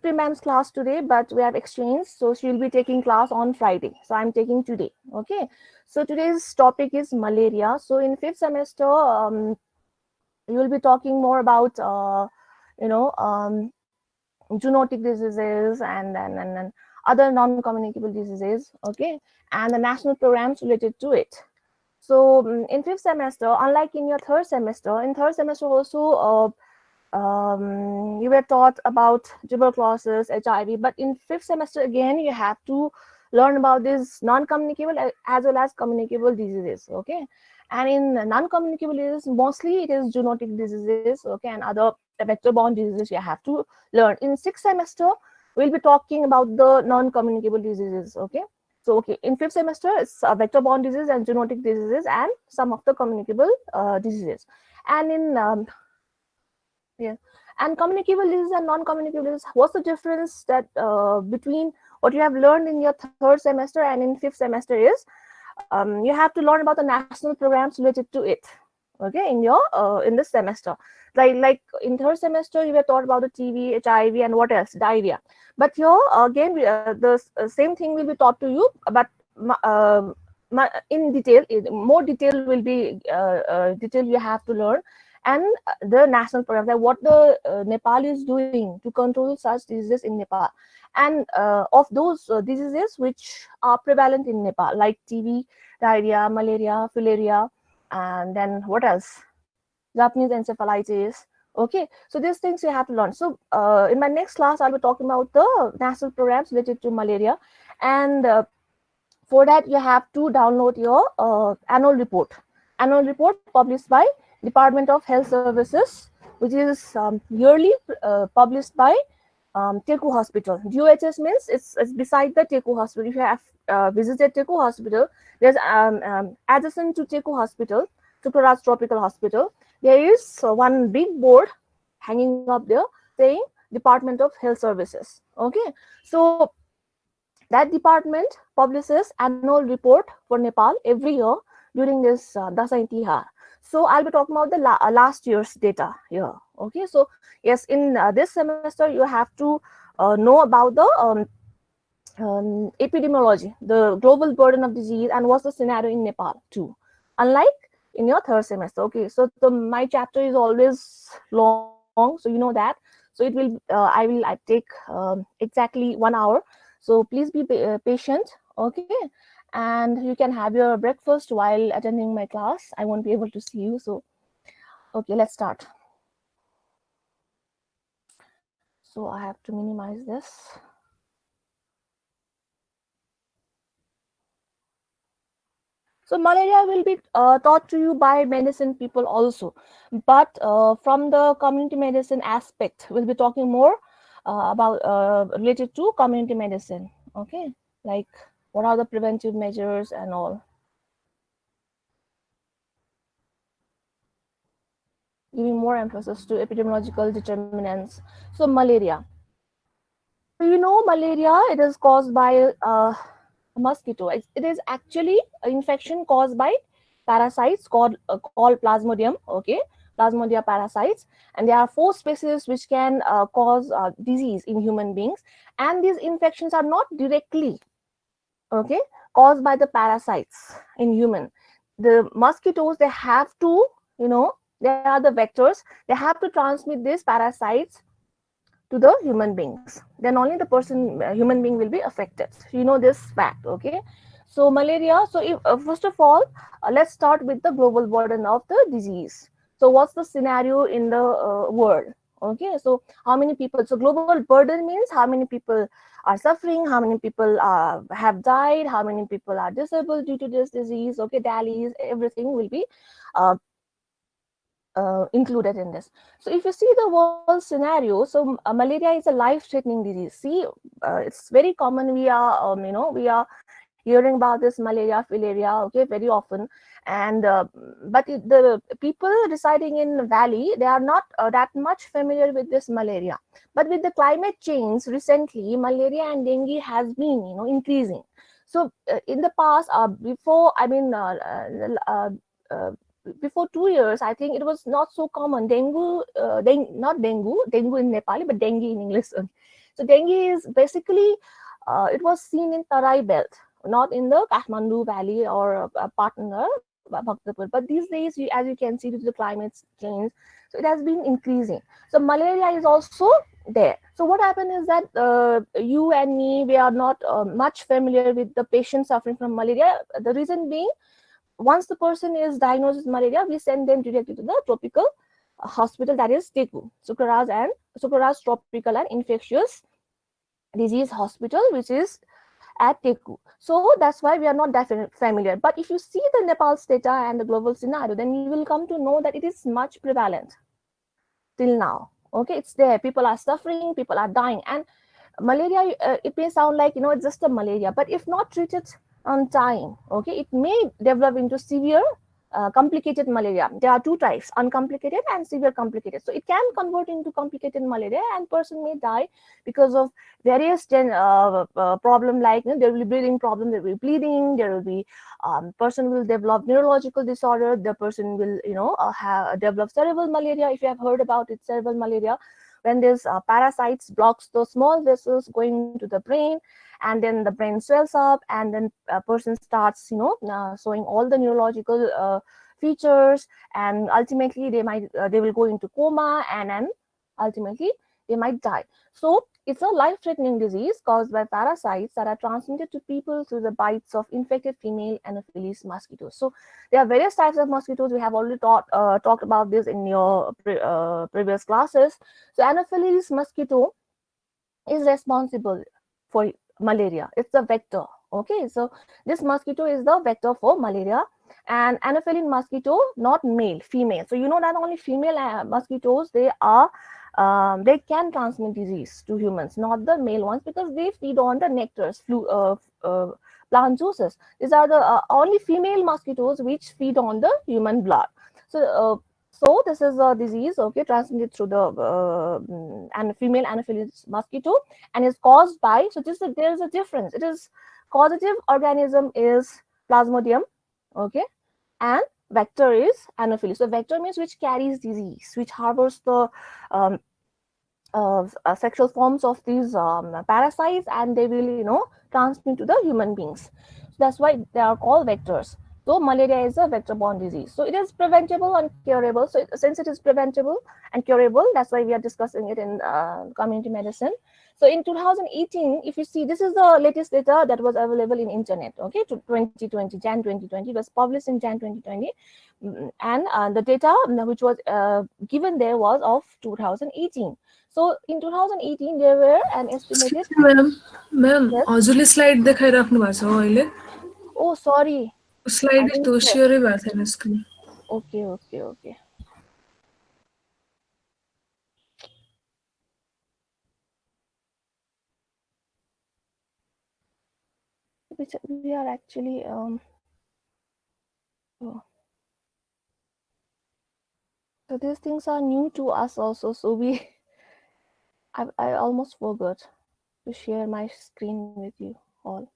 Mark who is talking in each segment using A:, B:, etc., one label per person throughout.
A: Supreme Ma'am's class today, but we have exchanged. So she'll be taking class on Friday. So I'm taking today. Okay. So today's topic is malaria. So in fifth semester, you will be talking more about, you know, zoonotic diseases and other non-communicable diseases. Okay. And the national programs related to it. So in fifth semester, unlike in your third semester, in third semester also, you were taught about tuberculosis, HIV, but in fifth semester again you have to learn about these non-communicable as well as communicable diseases. Okay, and in non-communicable diseases mostly it is zoonotic diseases. Okay, and other vector-borne diseases you have to learn. In sixth semester we'll be talking about the non-communicable diseases. Okay, so okay, in fifth semester it's vector-borne disease and zoonotic diseases and some of the communicable diseases. And in yeah, and communicable disease and non-communicable disease. What's the difference that between what you have learned in your third semester and in fifth semester is you have to learn about the national programs related to it. Okay, in your in this semester, like in third semester you were taught about the TB, HIV, and what else? Diarrhea. But here again, the same thing will be taught to you, but in detail, more detail will be detail you have to learn, and the national programs, like what the Nepal is doing to control such diseases in Nepal, and of those diseases which are prevalent in Nepal, like TB, diarrhea, malaria, filaria, and then what else? Japanese encephalitis. Okay, so these things you have to learn. So in my next class, I'll be talking about the national programs related to malaria, and for that you have to download your annual report published by Department of Health Services, which is yearly published by Teku Hospital. DOHS means it's beside the Teku Hospital. If you have visited Teku Hospital, there's adjacent to Teku Hospital, Tukaraj Tropical Hospital, there is one big board hanging up there saying Department of Health Services. Okay, so that department publishes annual report for Nepal every year during this Dasai Tihar. So I'll be talking about the last year's data here. Okay, so yes, in this semester you have to know about the epidemiology, the global burden of disease, and what's the scenario in Nepal too. Unlike in your third semester. Okay, so my chapter is always long, so you know that. So it will I take exactly 1 hour. So please be patient. Okay, and you can have your breakfast while attending my class. I won't be able to see you. So okay, let's start. So I have to minimize this. So malaria will be taught to you by medicine people also, but from the community medicine aspect, we'll be talking more about related to community medicine. Okay, like what are the preventive measures and all. Giving more emphasis to epidemiological determinants. So malaria. So you know malaria, it is caused by a mosquito. It is actually an infection caused by parasites called Plasmodium. Okay, Plasmodia parasites, and there are 4 species which can cause disease in human beings, and these infections are not directly okay caused by the parasites in human. The mosquitoes, they have to, you know, they are the vectors. They have to transmit these parasites to the human beings, then only the person human being will be affected. You know this fact. Okay, so malaria, so if, first of all, let's start with the global burden of the disease. So what's the scenario in the world? Okay, so how many people, so global burden means how many people are suffering, how many people have died, how many people are disabled due to this disease. Okay, tallies, everything will be uh, included in this. So if you see the world scenario, so malaria is a life-threatening disease. See, it's very common. We are, we are hearing about this malaria, filaria, okay, very often. And but the people residing in valley, they are not that much familiar with this malaria. But with the climate change recently, malaria and dengue has been, increasing. So in the past, before, I mean, before 2 years, I think it was not so common. Dengue, not dengue in Nepali, but dengue in English. So dengue is basically it was seen in Tarai belt, not in the Kathmandu valley or Patna, Bhaktapur. But these days, as you can see, due to the climate change, so it has been increasing. So malaria is also there. So what happened is that you and me, we are not much familiar with the patient suffering from malaria. The reason being, once the person is diagnosed with malaria, we send them directly to the tropical hospital, that is TECU, Sukaraz Tropical and Infectious Disease Hospital, which is at Teku. So that's why we are not that familiar. But if you see the Nepal's data and the global scenario, then you will come to know that it is much prevalent till now. Okay, it's there. People are suffering, people are dying, and malaria. It may sound like it's just a malaria, but if not treated on time, okay, it may develop into severe complicated malaria. There are two types: uncomplicated and severe complicated. So it can convert into complicated malaria, and person may die because of various problem, like there will be breathing problem, there will be bleeding, there will be person will develop neurological disorder, the person will have develop cerebral malaria. If you have heard about it, cerebral malaria, when this parasites blocks those small vessels going to the brain, and then the brain swells up, and then a person starts showing all the neurological features, and ultimately they will go into coma, and then ultimately they might die. So it's a life-threatening disease caused by parasites that are transmitted to people through the bites of infected female Anopheles mosquitoes. So there are various types of mosquitoes. We have already talked about this in your previous classes. So Anopheles mosquito is responsible for malaria. It's the vector. Okay, so this mosquito is the vector for malaria. And Anopheles mosquito, not male, female. So you know that only female mosquitoes, they can transmit disease to humans, not the male ones, because they feed on the nectars, plant juices. These are the only female mosquitoes which feed on the human blood. So this is a disease, okay, transmitted through the and female Anopheles mosquito, and is caused by. So there is a difference. It is causative organism is Plasmodium, okay, and vector is Anopheles. So vector means which carries disease, which harbors the um, sexual forms of these parasites, and they will transmit to the human beings. So that's why they are called vectors. So malaria is a vector-borne disease. So it is preventable and curable. So since it is preventable and curable, that's why we are discussing it in community medicine. So in 2018, if you see, this is the latest data that was available in internet. Okay, to 2020, Jan 2020, it was published in Jan 2020, and the data which was given there was of 2018. So in 2018, there were an estimated.
B: Ma'am
A: Yes.
B: हजुरले slide देखाइराख्नु भएको छ अहिले
A: Oh, sorry. I
B: slide
A: didn't
B: त्यो
A: share.
B: सेयरै भएको छैन screen
A: Okay, okay, okay. Which we are actually oh, so these things are new to us also. So I almost forgot to share my screen with you all.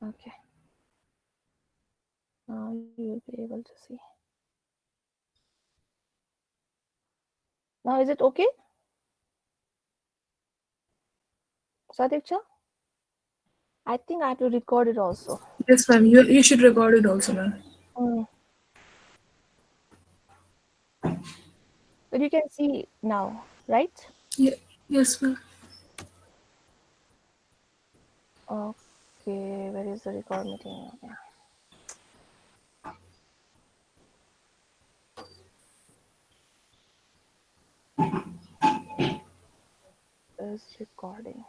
A: Okay. Now you will be able to see. Now is it okay, Sadiksha? I think I have to record it also.
B: Yes ma'am you should record it also ma'am
A: Mm. But you can see now, right?
B: Yes ma'am
A: Okay, where is the record meeting? Okay. Is recording.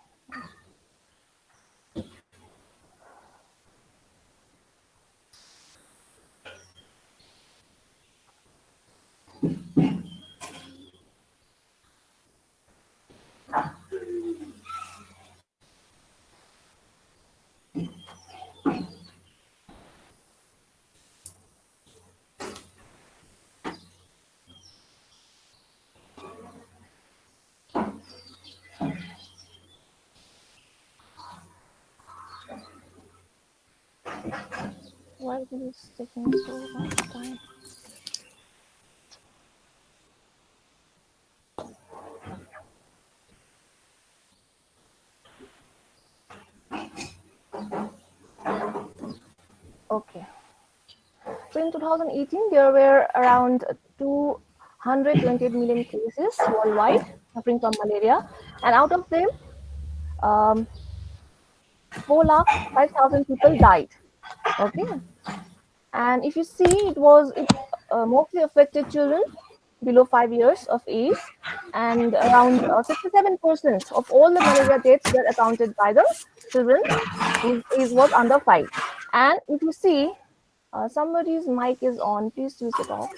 A: Why is this taking so much time? So in 2018, there were around 228 million cases worldwide suffering from malaria, and out of them, um, 4,05,000 people died. Okay, and if you see, it mostly affected children below 5 years of age, and around 57% of all the malaria deaths were accounted by the children whose age was under 5. And if you see, somebody's mic is on, please switch it off.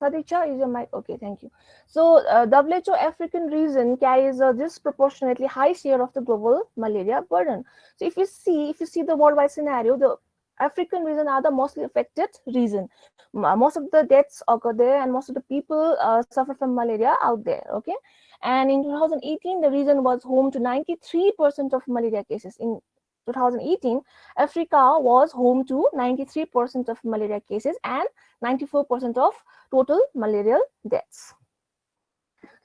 A: Sadicha, is your mic? Okay, thank you. So, WHO African region carries a disproportionately high share of the global malaria burden. So, if you see the worldwide scenario, the African region are the mostly affected region. Most of the deaths occur there, and most of the people suffer from malaria out there. Okay, and in 2018, the region was home to 93% of malaria cases. In 2018, Africa was home to 93% of malaria cases and 94% of total malarial deaths.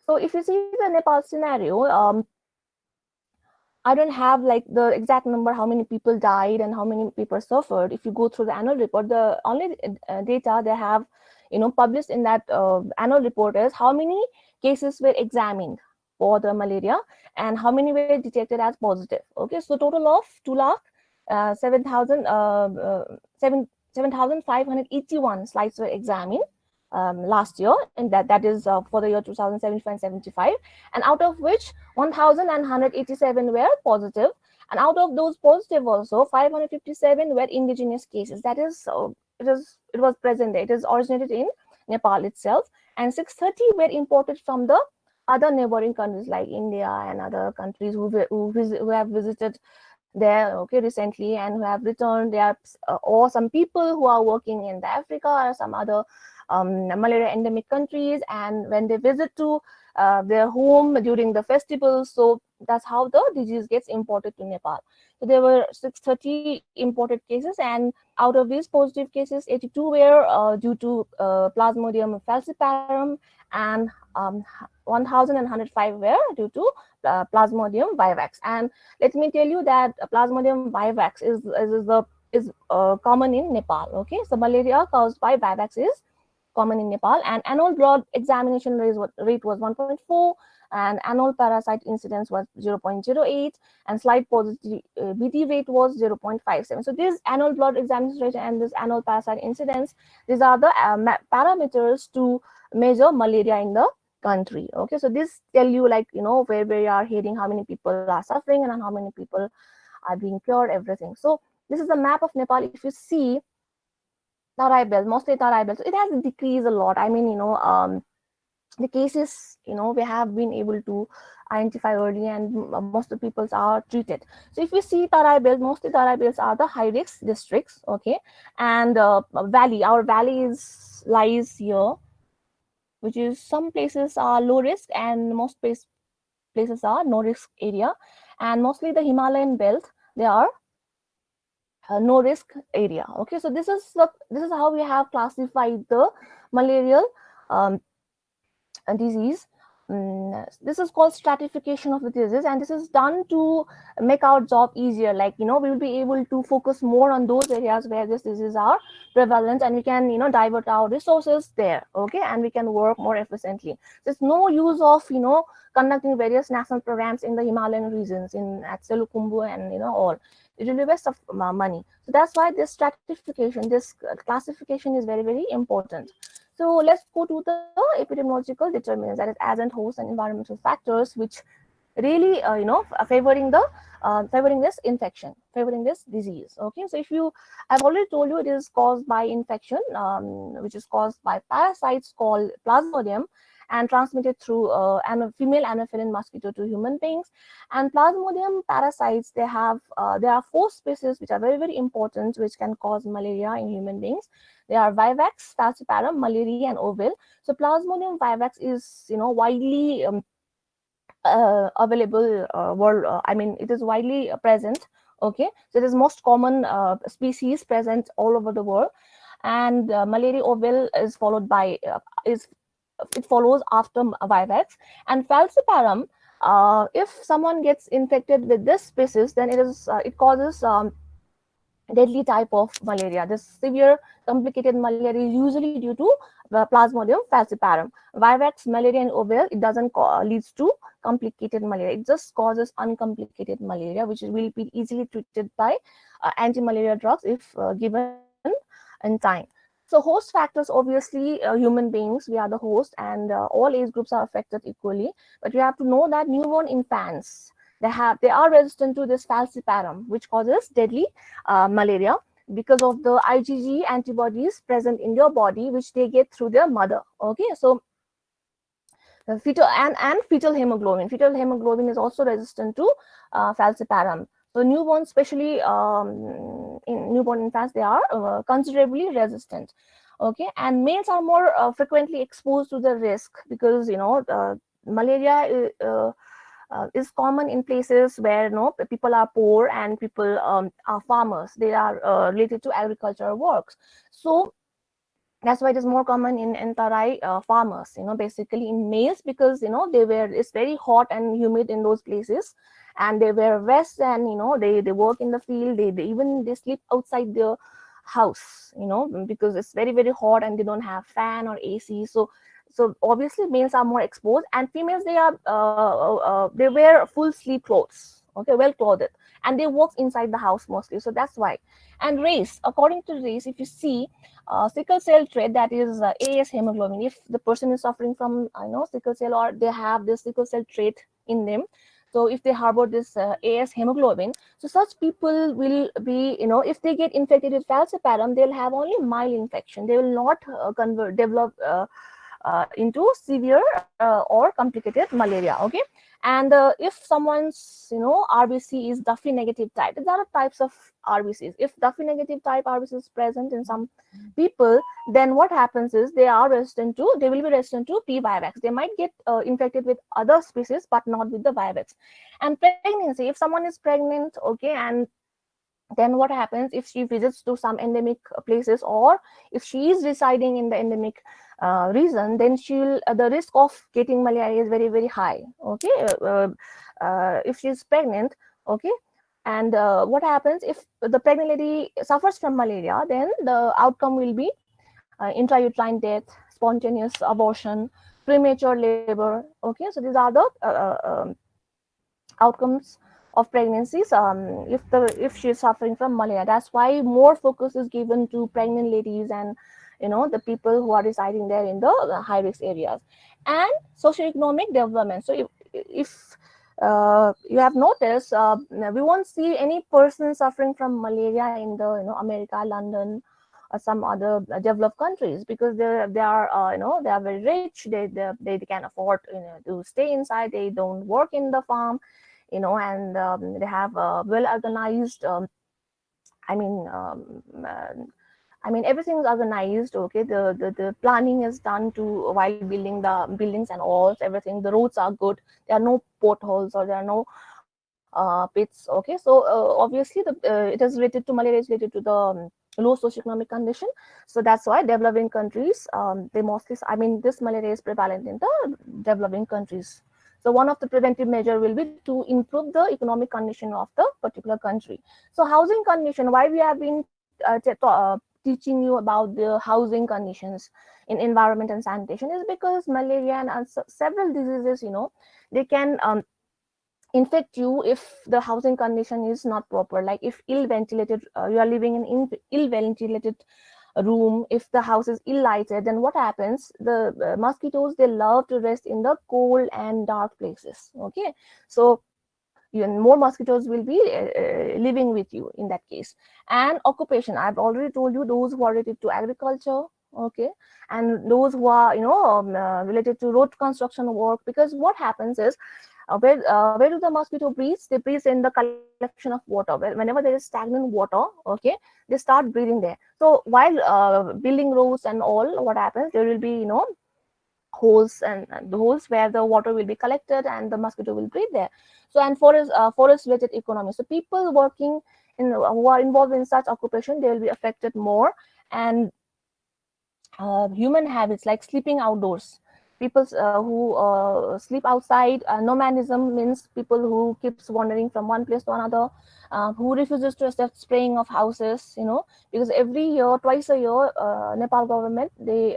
A: So if you see the Nepal scenario, I don't have like the exact number how many people died and how many people suffered. If you go through the annual report, the only data they have, published in that annual report is how many cases were examined for the malaria and how many were detected as positive. Okay, so total of 2,07,000 7,581 slides were examined last year, and that is for the year 2075, and out of which 1,187 were positive, and out of those positive also 557 were indigenous cases. That is, it was present there. It is originated in Nepal itself, and 630 were imported from the other neighboring countries like India and other countries who have visited there, okay, recently, and who have returned. There are, or some people who are working in the Africa or some other malaria endemic countries, and when they visit to their home during the festivals, so that's how the disease gets imported to Nepal. So there were 630 imported cases, and out of these positive cases, 82 were due to Plasmodium falciparum, and 1,105 were due to Plasmodium vivax. And let me tell you that Plasmodium vivax is common in Nepal. Okay, so malaria caused by vivax is common in Nepal, and annual blood examination rate was 1.4, and annual parasite incidence was 0.08, and slight positivity rate was 0.57. So this annual blood examination rate and this annual parasite incidence, these are the parameters to measure malaria in the country. Okay, so this tell you, like, where we are heading, how many people are suffering, and how many people are being cured, everything. So this is the map of Nepal. If you see, Tarai belt, mostly Tarai belt, so it has decreased a lot. I mean, the cases, we have been able to identify early, and most of the people are treated. So if you see Tarai belt, mostly Tarai belts are the high risk districts. Okay, and valley, our valley lies here, which is some places are low risk and most places are no risk area, and mostly the Himalayan belt, they are no risk area. Okay, so this is how we have classified the malarial um, disease. This is called stratification of the disease, and this is done to make our job easier. Like, we will be able to focus more on those areas where this disease are prevalent, and we can divert our resources there. Okay, and we can work more efficiently. There's no use of conducting various national programs in the Himalayan regions at Selukumbu and all. It will be waste of money. So that's why this stratification, this classification is very, very important. So let's go to the epidemiological determinants, that is agent, host, and environmental factors, which really, favoring this infection, favoring this disease. Okay, so I've already told you it is caused by infection, which is caused by parasites called Plasmodium, and transmitted through female Anopheles mosquito to human beings. And Plasmodium parasites, there are 4 species which are very, very important, which can cause malaria in human beings. They are Vivax, Falciparum, Malari, and Ovale. So Plasmodium vivax is widely available world. I mean, it is widely present. Okay, so it is most common species present all over the world. And Malari Ovale is followed by it follows after Vivax. And Falciparum, if someone gets infected with this species, then it causes deadly type of malaria. This severe complicated malaria is usually due to Plasmodium falciparum. Vivax, malaria, and ovel, it doesn't leads to complicated malaria. It just causes uncomplicated malaria, which will be easily treated by anti-malaria drugs if given in time. So host factors, obviously, human beings, we are the host, and all age groups are affected equally. But you have to know that newborn infants, they are resistant to this falciparum, which causes deadly malaria because of the IgG antibodies present in your body, which they get through their mother. Okay, so fetal and fetal hemoglobin. Fetal hemoglobin is also resistant to falciparum. So newborns, especially in newborn infants, they are considerably resistant. Okay, and males are more frequently exposed to the risk because malaria is common in places where people are poor and people are farmers. They are related to agricultural works. So that's why it is more common in Tarai farmers, basically in males, because it's very hot and humid in those places, and they wear vests, and they work in the field, they even they sleep outside their house, because it's very very hot and they don't have fan or AC. So obviously males are more exposed, and females, they wear full sleeve clothes, okay, well clothed, and they work inside the house mostly. So that's why. And race, according to race, if you see sickle cell trait, that is AS hemoglobin. If the person is suffering from sickle cell, or they have this sickle cell trait in them, so if they harbor this AS hemoglobin, so such people will be, if they get infected with falciparum, they'll have only mild infection. They will not develop into severe or complicated malaria. Okay, and if someone's RBC is Duffy negative type, there are types of RBCs. If Duffy negative type RBC is present in some people, then what happens is they will be resistant to P. vivax. They might get infected with other species, but not with the vivax. And pregnancy, if someone is pregnant, okay, and then what happens if she visits to some endemic places, or if she is residing in the endemic region, then she'll the risk of getting malaria is very very high. Okay, if she's pregnant, okay, and what happens if the pregnant lady suffers from malaria, then the outcome will be intrauterine death, spontaneous abortion, premature labor. Okay, so these are the outcomes of pregnancies if she is suffering from malaria. That's why more focus is given to pregnant ladies and the people who are residing there in the high risk areas. And socioeconomic development. So if you have noticed, we won't see any person suffering from malaria in the America, London, or some other developed countries, because they are they are very rich. They can afford to stay inside. They don't work in the farm, and they have well organized. I mean, everything is organized. Okay, the planning is done to while building the buildings and all. Everything, the roads are good. There are no potholes, or there are no pits. Okay, so obviously it is related to malaria. Is related to the low socioeconomic condition. So that's why developing countries, they mostly, this malaria is prevalent in the developing countries. So one of the preventive measure will be to improve the economic condition of the particular country. So housing condition, why we have been teaching you about the housing conditions in environment and sanitation, is because malaria and several diseases, they can infect you if the housing condition is not proper. Like if ill ventilated, you are living in ill ventilated room, if the house is ill lighted, then what happens, the mosquitoes, they love to rest in the cold and dark places. Okay, so even more mosquitoes will be living with you in that case. And occupation, I've already told you, those who are related to agriculture, okay, and those who are related to road construction work. Because what happens is, where do the mosquito breathe? They breathe in the collection of water. Whenever there is stagnant water, okay, they start breathing there. So while building roads and all, what happens, there will be holes, and the holes where the water will be collected and the mosquito will breathe there. So, and forest related economy, so people working in who are involved in such occupation, they will be affected more. And human habits like sleeping outdoors, people who sleep outside. Nomadism means people who keeps wandering from one place to another, who refuses to accept spraying of houses, because every year, twice a year, Nepal government, they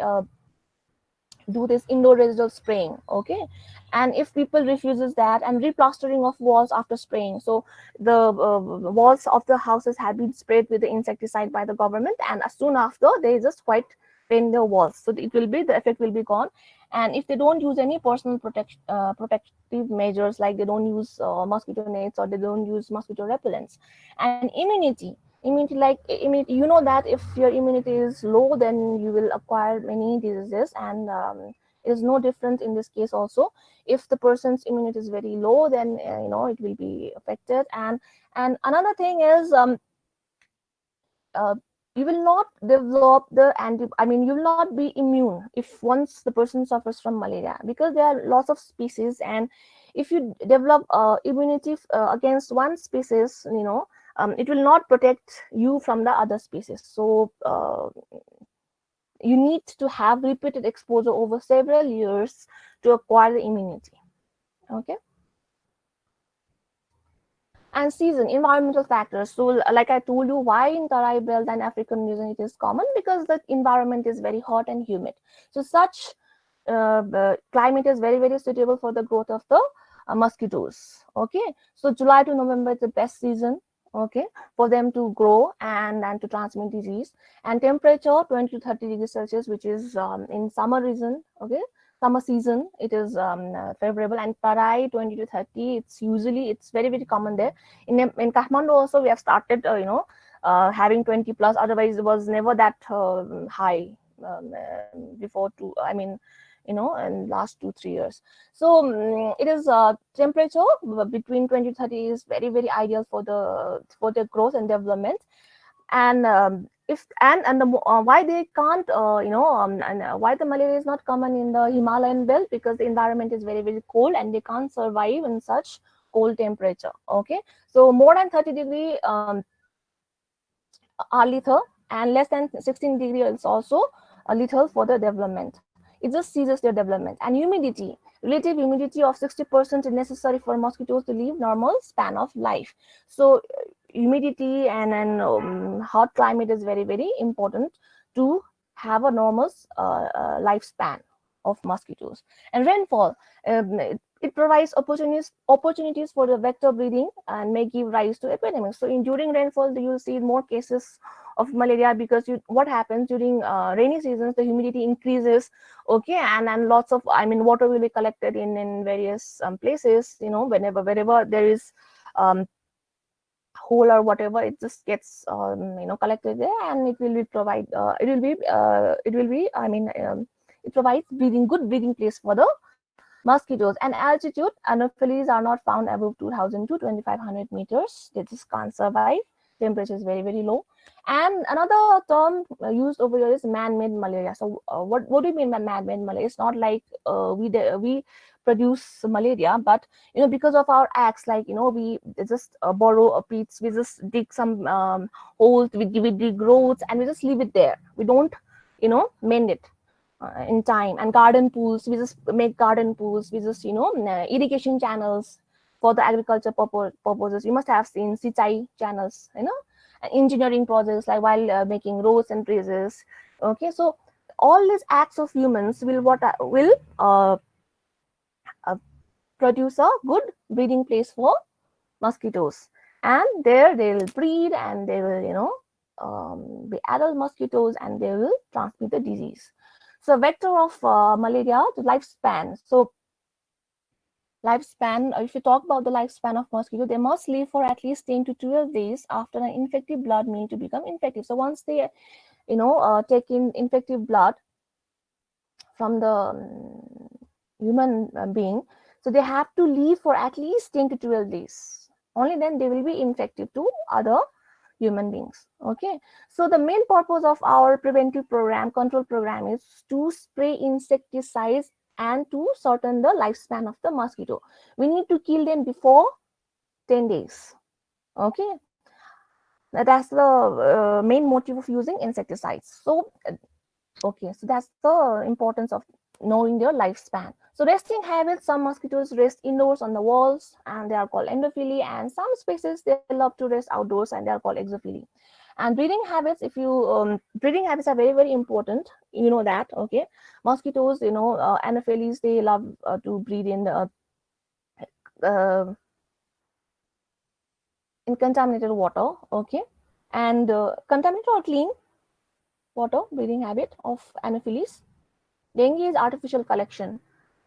A: do this indoor residual spraying. Okay, and if people refuses that, and replastering of walls after spraying, so the walls of the houses have been sprayed with the insecticide by the government, and as soon after they just quite paint their walls, so it will be, the effect will be gone. And if they don't use any personal protective measures, like they don't use mosquito nets, or they don't use mosquito repellents. And immunity, like immunity, that if your immunity is low, then you will acquire many diseases. And it is no different in this case also. If the person's immunity is very low, then it will be affected. And another thing is, uh, you will not develop the you will not be immune if once the person suffers from malaria, because there are lots of species. And if you develop immunity against one species, it will not protect you from the other species. So you need to have repeated exposure over several years to acquire the immunity. Okay. And season, environmental factors. So like I told you, why in Tarai belt and African museum it is common, because the environment is very hot and humid. So such climate is very, very suitable for the growth of the mosquitoes. Okay, so July to November is the best season, okay, for them to grow and to transmit disease. And temperature 20 to 30 degrees Celsius, which is in summer region. Okay, summer season, it is favorable. And Tarai 20 to 30, it's very, very common there. In Kathmandu also we have started having 20 plus, otherwise it was never that high before in last 2-3 years. So it is temperature between 20 to 30 is very, very ideal for the growth and development. And if and the why they can't and why the malaria is not common in the Himalayan belt, because the environment is very, very cold and they can't survive in such cold temperature. Okay, so more than 30-degree are lethal, and less than 16 degree is also lethal for the development. It just seizes their development. And humidity, relative humidity of 60% is necessary for mosquitoes to live normal span of life. So humidity and hot climate is very, very important to have a normal lifespan of mosquitoes. And rainfall, it provides opportunities for the vector breeding and may give rise to epidemics. So during rainfall, you will see more cases of malaria, because what happens during rainy seasons, the humidity increases. Okay, and lots of water will be collected in various places. Wherever there is hole or whatever, it just gets collected there, and it provides good breeding place for the mosquitoes. And altitude, anopheles are not found above 2000 to 2500 meters. They just can't survive. Temperature is very, very low. And another term used over here is man-made malaria. So what do you mean by man-made malaria? It's not like we produce malaria, but because of our acts, like we just borrow a pits, we just dig some holes, we dig roads, and we just leave it there. We don't mend it in time. And garden pools, we just make garden pools, we just irrigation channels for the agriculture purposes. You must have seen sichai channels, and engineering projects, like while making roads and bridges. Okay, so all these acts of humans will uh, produce a good breeding place for mosquitoes, and there they will breed, and they will be adult mosquitoes, and they will transmit the disease. So vector of malaria, the lifespan. So lifespan, if you talk about the lifespan of mosquito, they must live for at least 10 to 12 days after an infective blood mean to become infective. So once they take in infective blood from the human being, so they have to live for at least 10 to 12 days. Only then they will be infective to other human beings. Okay, so the main purpose of our preventive program, control program, is to spray insecticides and to shorten the lifespan of the mosquito. We need to kill them before 10 days. Okay, that's the main motive of using insecticides. So okay, so that's the importance of knowing their lifespan. So resting habits, some mosquitoes rest indoors on the walls and they are called endophily, and some species they love to rest outdoors and they are called exophily. And breeding habits, if you breeding habits are very very important, you know that, okay. Mosquitoes, anopheles, they love to breed uh, in contaminated water, okay. And contaminated or clean water, breeding habit of anopheles. Dengue is artificial collection.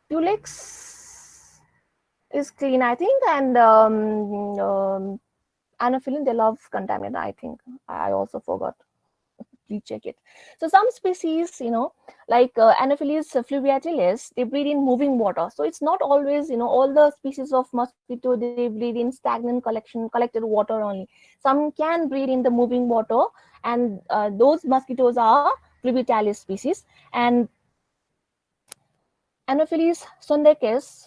A: Culex is clean, I think, and anopheline, they love contaminated, I think. I also forgot. Recheck it. So some species, like Anopheles fluviatilis, they breed in moving water. So it's not always, all the species of mosquito, they breed in stagnant collected water only. Some can breed in the moving water, and those mosquitoes are fluviatilis species. And Anopheles sundaicus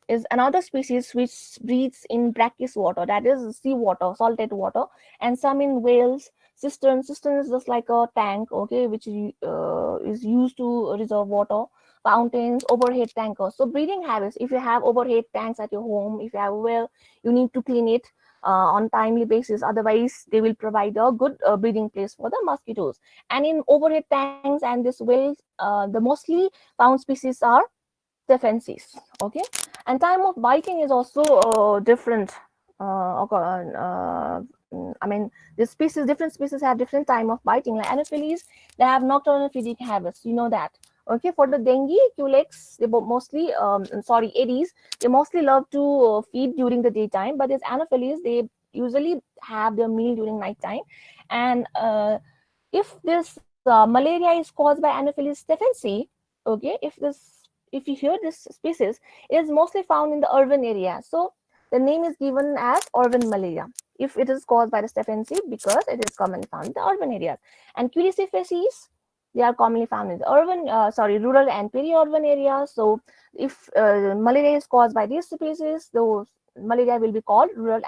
A: is another species which breeds in brackish water, that is seawater, salted water, and some in whales. Cistern is just like a tank, okay, which is used to reserve water. Fountains, overhead tankers. So breeding habits: if you have overhead tanks at your home, if you have a well, you need to clean it on timely basis. Otherwise, they will provide a good breeding place for the mosquitoes. And in overhead tanks and this wells, the mostly found species are Stephensis. Okay, and time of biting is also different. I mean, different species have different time of biting. Like Anopheles, they have nocturnal feeding habits. You know that. Okay, for the dengue, Culex, they mostly, Aedes, they mostly love to feed during the daytime. But these Anopheles, they usually have their meal during nighttime. And if this malaria is caused by Anopheles stephensi, okay, if you hear this species, it is mostly found in the urban area. So the name is given as urban malaria if it is caused by the stephensi, because it is commonly found in the urban areas. And Culiciphaces, they are commonly found in the rural and peri-urban areas. So if malaria is caused by these species, those malaria will be called rural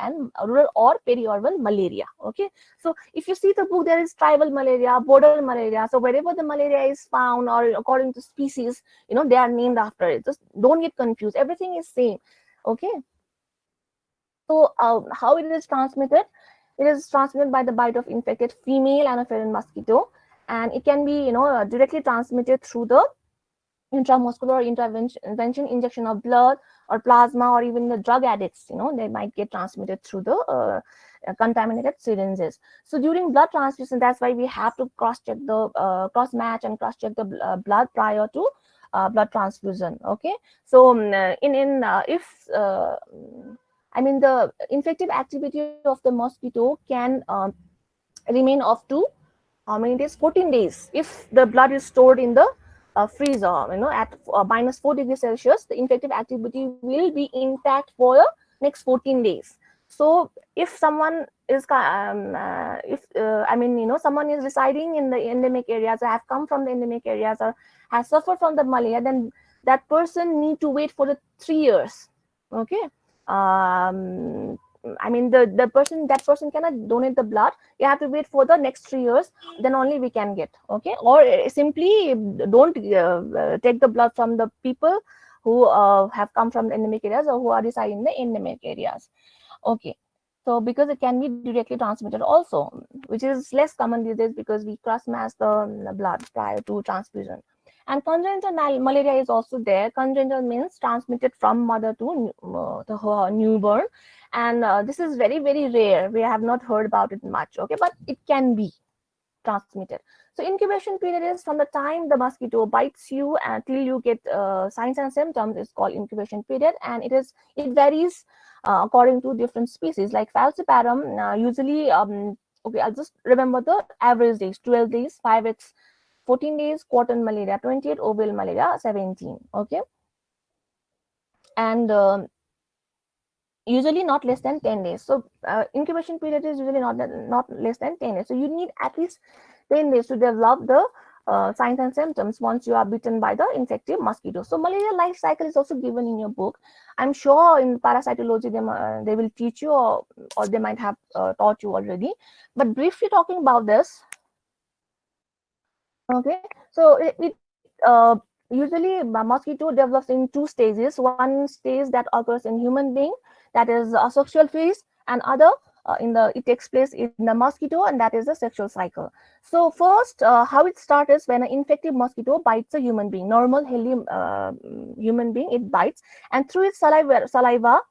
A: or peri-urban malaria. Okay, so if you see the book, there is tribal malaria, border malaria. So wherever the malaria is found, or according to species, they are named after it. Just don't get confused. Everything is same. Okay. So how it is transmitted? It is transmitted by the bite of infected female anopheline mosquito, and it can be directly transmitted through the intramuscular intervention, injection of blood or plasma, or even the drug addicts, they might get transmitted through the contaminated syringes. So during blood transfusion, that's why we have to cross check the cross match and cross check the blood prior to blood transfusion. Okay, so if I mean, the infective activity of the mosquito can remain up to how many days? 14 days. If the blood is stored in the freezer, at minus 4 degrees Celsius, the infective activity will be intact for the next 14 days. So if someone is, someone is residing in the endemic areas, or have come from the endemic areas, or has suffered from the malaria, then that person need to wait for the 3 years. Okay. I mean, that person cannot donate the blood. You have to wait for the next 3 years, then only we can get. Okay, or simply don't take the blood from the people who have come from the endemic areas, or who are residing in the endemic areas. Okay, so because it can be directly transmitted also, which is less common these days, because we cross match the blood prior to transfusion. And congenital malaria is also there. Congenital means transmitted from mother to her newborn, and this is very very rare. We have not heard about it much. Okay, but it can be transmitted. So incubation period is from the time the mosquito bites you until you get signs and symptoms is called incubation period, and it varies according to different species. Like falciparum, usually okay, I'll just remember the average days: 12 days, 5x 14 days, quartan malaria 28, oval malaria 17. Okay, and usually not less than 10 days. So incubation period is usually not less than 10 days. So you need at least 10 days to develop the signs and symptoms once you are bitten by the infective mosquito. So malaria life cycle is also given in your book. I'm sure in parasitology they will teach you, or they might have taught you already. But briefly talking about this, okay. So Usually mosquito develops in two stages. One stage that occurs in human being, that is a sexual phase, and other it takes place in the mosquito, and that is the sexual cycle. So first, how it starts is when an infected mosquito bites a human being, normal healthy human being, it bites, and through its saliva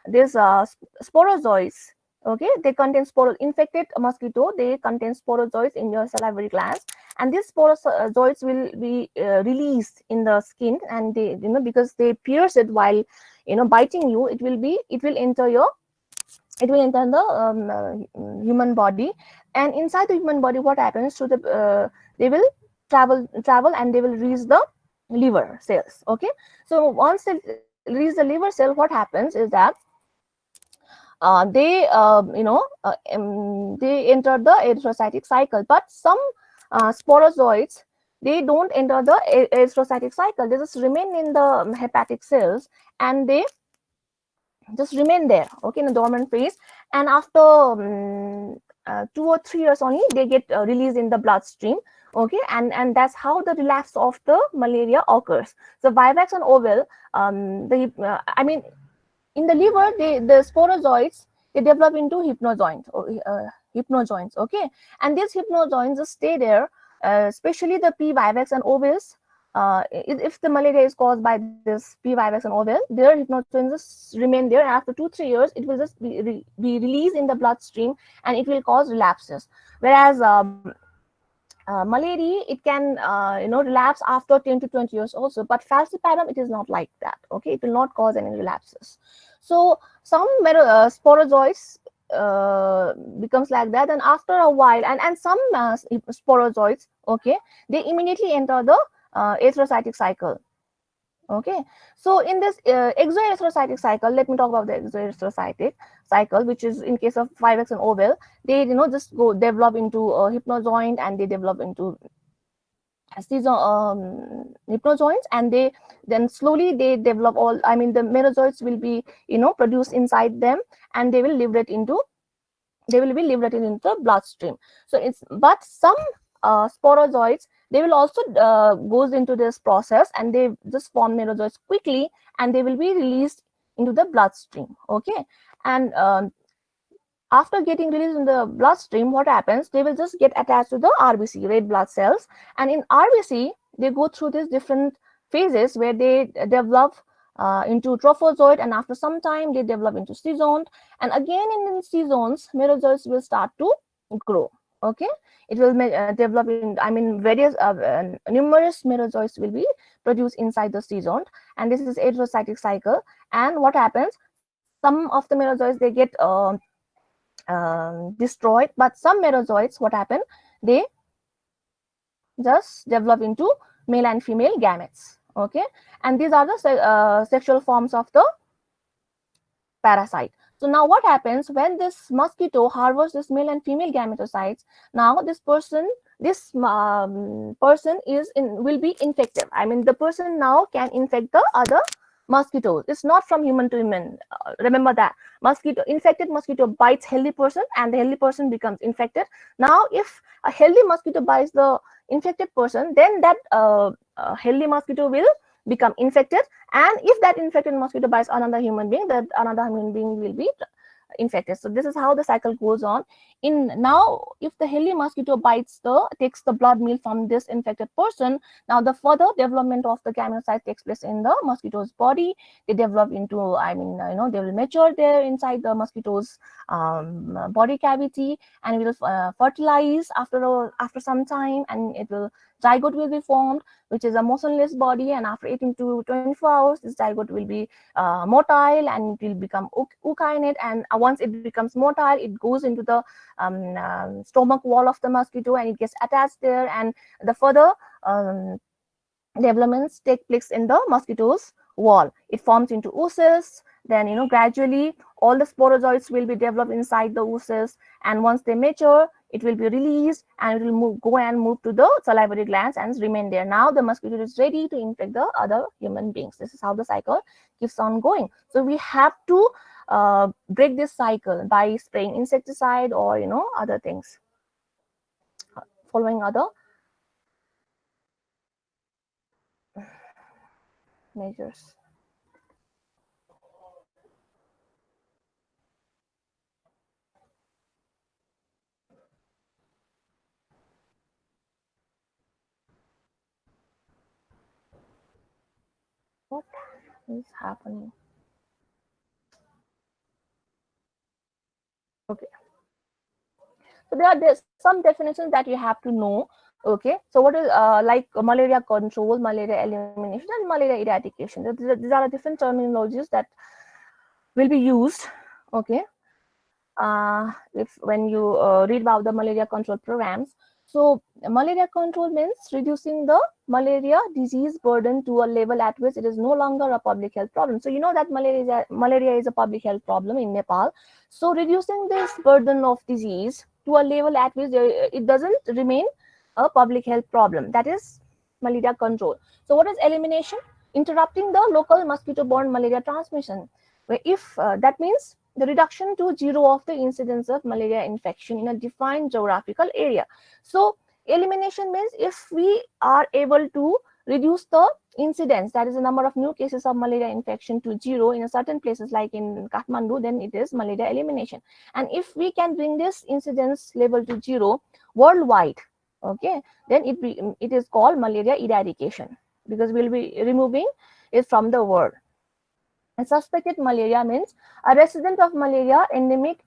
A: these sporozoids, okay, they contain infected mosquito, they contain sporozoids in your salivary glands, and these sporozoids will be released in the skin, and they, because they pierce it while biting you, it will enter your, it will enter the human body, and inside the human body what happens to the they will travel and they will reach the liver cells. Okay, so once they reach the liver cell, what happens is that they enter the erythrocytic cycle, but some sporozoids, they don't enter the erythrocytic cycle, they just remain in the hepatic cells, and they just remain there, okay, in a dormant phase, and after 2 or 3 years only they get released in the bloodstream. Okay, and that's how the relapse of the malaria occurs. So vivax and oval, the I mean, in the liver, the sporozoids, they develop into hypnozoins, okay, and these hypnozoins just stay there, especially the P. vivax and ovals. If the malaria is caused by this P. vivax and oval, their hypnozoins just remain there, and after 2-3 years it will just be released in the bloodstream, and it will cause relapses. Whereas malaria, it can relapse after 10 to 20 years also, but falciparum, it is not like that. Okay, it will not cause any relapses. So some sporozoids becomes like that, and after a while, and some sporozoids, okay, they immediately enter the erythrocytic cycle. Okay, so in this exoerythrocytic cycle, let me talk about the exoerythrocytic cycle, which is in case of 5x and oval, they just go develop into a hypnozoint, and they develop into hypnozoins, and they then slowly they develop all, I mean, the merozoites will be produced inside them, and they will be liberated into the bloodstream. So it's, but some sporozoids, they will also goes into this process, and they just form merozoites quickly, and they will be released into the bloodstream. Okay, and after getting released in the bloodstream, what happens, they will just get attached to the RBC, red blood cells, and in RBC they go through these different phases where they develop into trophozoite, and after some time they develop into sezont, and again in sezones merozoites will start to grow. Okay, it will develop in, I mean, various numerous merozoites will be produced inside the sezont, and this is erythrocytic cycle. And what happens, some of the merozoites, they get destroyed, but some merozoites, what happen, they just develop into male and female gametes. Okay, and these are the sexual forms of the parasite. So now what happens when this mosquito harbors this male and female gametocytes, now this person is will be infective. I mean, the person now can infect the other mosquitoes. It's not from human to human. Remember that infected mosquito bites healthy person, and the healthy person becomes infected. Now if a healthy mosquito bites the infected person, then that healthy mosquito will become infected, and if that infected mosquito bites another human being, that another human being will be infected. So this is how the cycle goes on. In now, if the healthy mosquito takes the blood meal from this infected person, now the further development of the gametocyte takes place in the mosquito's body. They develop into, I mean, they will mature there inside the mosquito's body cavity, and will fertilize after some time, and zygote will be formed, which is a motionless body, and after 18 to 24 hours this zygote will be motile, and it will become ookinete, and once it becomes motile, it goes into the stomach wall of the mosquito, and it gets attached there, and the further developments take place in the mosquito's wall. It forms into oocysts, then gradually all the sporozoids will be developed inside the oocysts, and once they mature, it will be released, and it will move to the salivary glands and remain there. Now the mosquito is ready to infect the other human beings. This is how the cycle keeps on going. So we have to break this cycle by spraying insecticide or other things, following other measures. What is happening? Okay. So there are some definitions that you have to know. Okay. So what is like malaria control, malaria elimination, and malaria eradication. These are the different terminologies that will be used. Okay. If when you read about the malaria control programs. So malaria control means reducing the malaria disease burden to a level at which it is no longer a public health problem. So you know that malaria is a public health problem in Nepal. So reducing this burden of disease to a level at which it doesn't remain a public health problem. That is malaria control. So what is elimination? Interrupting the local mosquito-borne malaria transmission. If that means the reduction to zero of the incidence of malaria infection in a defined geographical area. So elimination means if we are able to reduce the incidence, that is the number of new cases of malaria infection, to zero in a certain places like in Kathmandu, then it is malaria elimination. And if we can bring this incidence level to zero worldwide, okay, then it is called malaria eradication, because we'll be removing it from the world. And suspected malaria means a resident of malaria endemic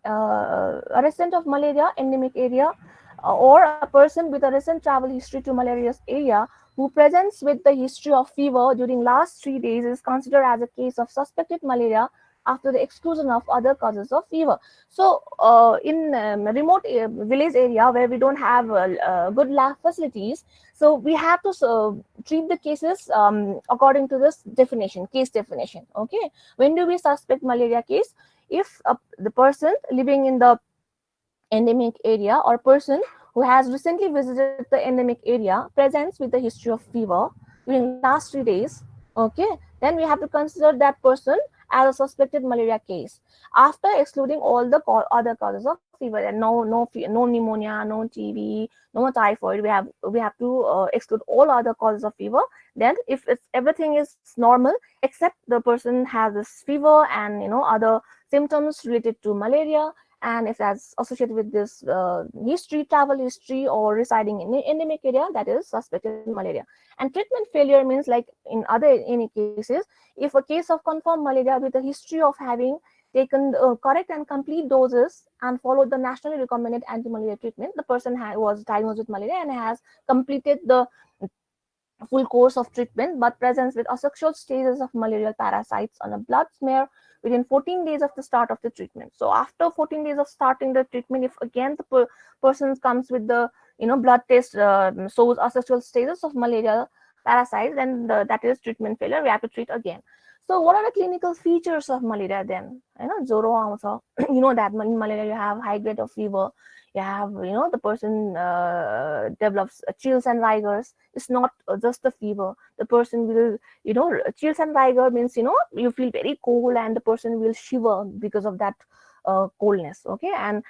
A: area, or a person with a recent travel history to malarious area who presents with the history of fever during last 3 days is considered as a case of suspected malaria after the exclusion of other causes of fever. So in remote village area where we don't have good lab facilities, so we have to treat the cases according to this definition, case definition. Okay, when do we suspect malaria case? If the person living in the endemic area or person who has recently visited the endemic area presents with the history of fever during last 3 days, okay, then we have to consider that person as a suspected malaria case after excluding all the other causes of fever, and no pneumonia, no TB, no typhoid. We have to exclude all other causes of fever. Then if everything is normal except the person has this fever and other symptoms related to malaria, and if that's associated with this travel history, or residing in an endemic area, that is suspected malaria. And treatment failure means, like in other any cases, if a case of confirmed malaria with a history of having taken correct and complete doses and followed the nationally recommended anti-malaria treatment, the person was diagnosed with malaria and has completed the full course of treatment, but presents with asexual stages of malarial parasites on a blood smear within 14 days of the start of the treatment. So after 14 days of starting the treatment, if again the person comes with the blood test shows asexual stages of malarial parasites, then that is treatment failure. We have to treat again. So what are the clinical features of malaria then? Joro also, that in malaria you have high grade of fever, you have the person develops chills and rigors. It's not just the fever. The person will chills and rigor means you feel very cold and the person will shiver because of that coldness. Okay, and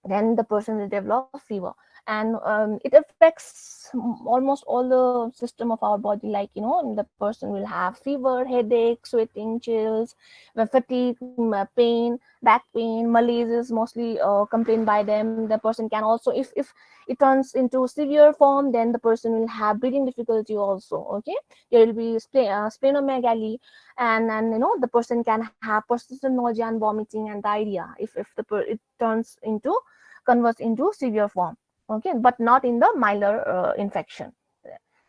A: then the person will develop fever, and it affects almost all the system of our body, like the person will have fever, headache, sweating, chills, fatigue, pain, back pain, malaise is mostly complained by them. The person can also, if it turns into severe form, then the person will have breathing difficulty also. Okay, there will be splenomegaly, and the person can have persistent nausea and vomiting and diarrhea if it turns into converts into severe form. Okay, but not in the milder infection.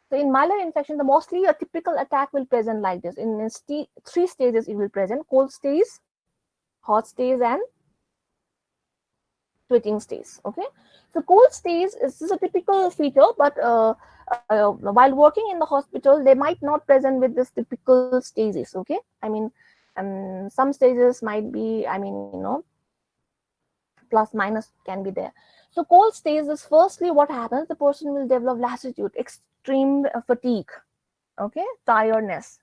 A: So in milder infection, the mostly a typical attack will present like this. In three stages it will present: cold stage, hot stage, and sweating stage. Okay, so cold stage is a typical feature, but while working in the hospital they might not present with this typical stages. Okay, I mean, some stages might be, plus minus can be there. So cold stages is firstly what happens, the person will develop lassitude, extreme fatigue, okay, tiredness,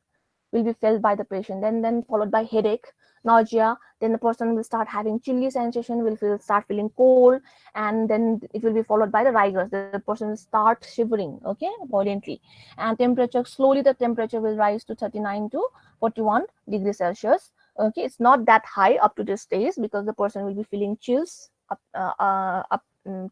A: will be felt by the patient, then followed by headache, nausea, then the person will start having chilly sensation, start feeling cold, and then it will be followed by the rigors. The person will start shivering, okay, violently, and temperature, slowly the temperature will rise to 39 to 41 degrees Celsius. Okay, it's not that high up to this stage because the person will be feeling chills up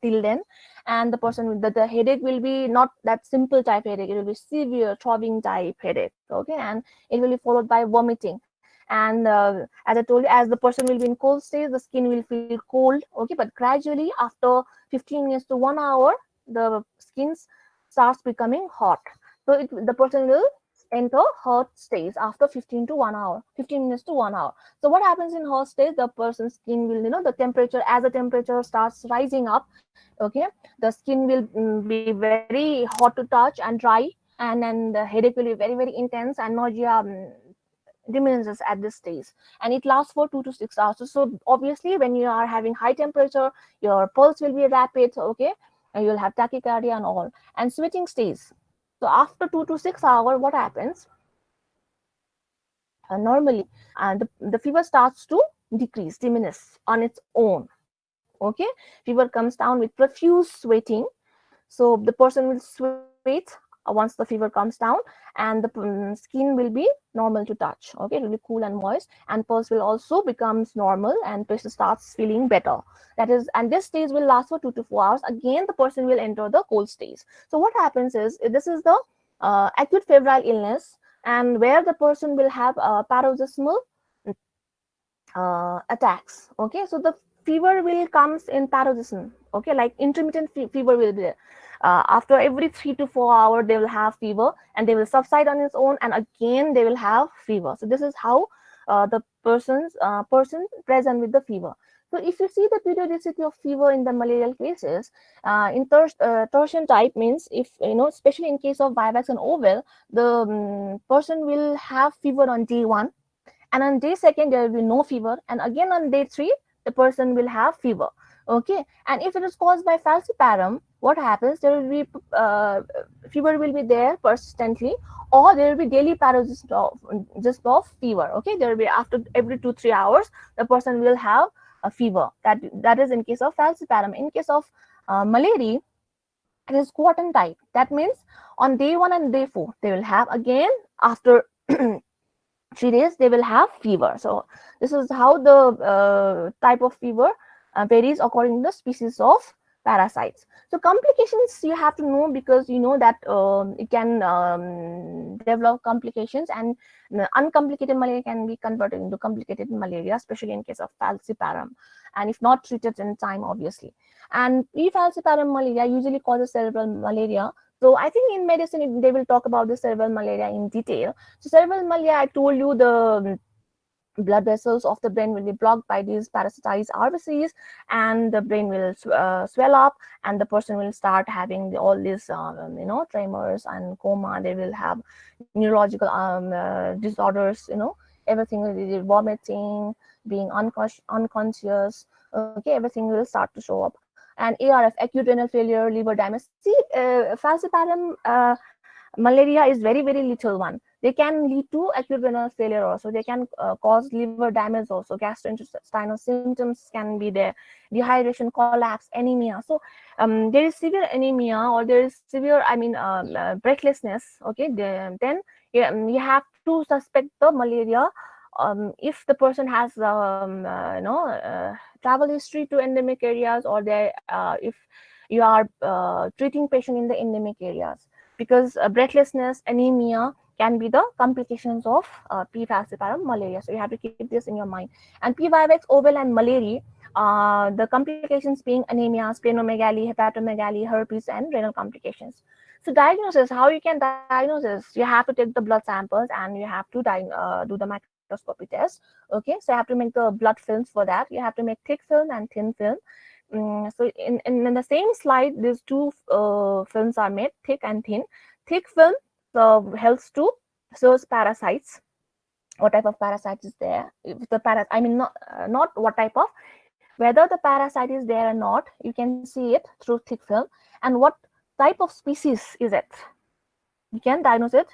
A: till then, and the person with the headache will be not that simple type headache, it will be severe throbbing type headache. Okay, and it will be followed by vomiting, and as I told you, as the person will be in cold state, the skin will feel cold. Okay, but gradually after 15 minutes to 1 hour, the skin starts becoming hot. So the person will enter hot stage after 15 minutes to 1 hour. So what happens in hot stage, the person's skin will, the temperature, as the temperature starts rising up, okay, the skin will be very hot to touch and dry, and then the headache will be very, very intense, and nausea diminishes at this stage, and it lasts for 2 to 6 hours. So obviously when you are having high temperature, your pulse will be rapid, okay, and you'll have tachycardia and all, and sweating stays. So after 2 to 6 hours, what happens normally, the fever starts to diminish on its own. Okay, fever comes down with profuse sweating, so the person will sweat once the fever comes down, and the skin will be normal to touch. Okay, it will be cool and moist, and pulse will also becomes normal, and patient starts feeling better. That is, and this stage will last for 2 to 4 hours. Again, the person will enter the cold stage. So what happens is, this is the acute febrile illness, and where the person will have paroxysmal attacks. Okay, so the fever will comes in paroxysm. Okay, like intermittent fever will be there. After every 3 to 4 hours, they will have fever, and they will subside on its own, and again they will have fever. So this is how the person present with the fever. So if you see the periodicity of fever in the malarial cases, in tertian type, means if especially in case of Vivax and Ovel, the person will have fever on day 1, and on day 2nd there will be no fever, and again on day 3 the person will have fever. Okay, and if it is caused by falciparum, what happens, there will be fever will be there persistently, or there will be daily paroxysm of fever. Okay, there will be after every 2 3 hours the person will have a fever. That is in case of falciparum. In case of malaria, it is quartan type. That means on day 1 and day 4 they will have, again after 3 days they will have fever. So this is how the type of fever varies according to the species of parasites. So complications you have to know, because you know that it can develop complications, and uncomplicated malaria can be converted into complicated malaria, especially in case of falciparum, and if not treated in time, obviously. And pre-falciparum malaria usually causes cerebral malaria. So I think in medicine they will talk about the cerebral malaria in detail. So cerebral malaria, I told you, the blood vessels of the brain will be blocked by these parasitized RBCs, and the brain will swell up, and the person will start having all these tremors and coma. They will have neurological disorders, everything will be vomiting, being unconscious. Okay, everything will start to show up. And ARF, acute renal failure, liver damage. See, falciparum malaria is very, very little one. They can lead to acute renal failure also. They can cause liver damage also. Gastrointestinal symptoms can be there. Dehydration, collapse, anemia. So there is severe anemia, or there is severe, breathlessness. Okay, then you have to suspect the malaria. If the person has travel history to endemic areas, or if you are treating patient in the endemic areas, because breathlessness, anemia can be the complications of P. falciparum malaria. So you have to keep this in your mind. And P. vivax, oval, and malaria, the complications being anemia, splenomegaly, hepatomegaly, herpes, and renal complications. So diagnosis, how you can diagnose this? You have to take the blood samples, and you have to do the microscopy test. Okay, so you have to make the blood films for that. You have to make thick film and thin film. So in the same slide, these two films are made, thick and thin. Thick film helps to source parasites. What type of parasite is there? If the not what type of, whether the parasite is there or not, you can see it through thick film, and what type of species is it. You can diagnose it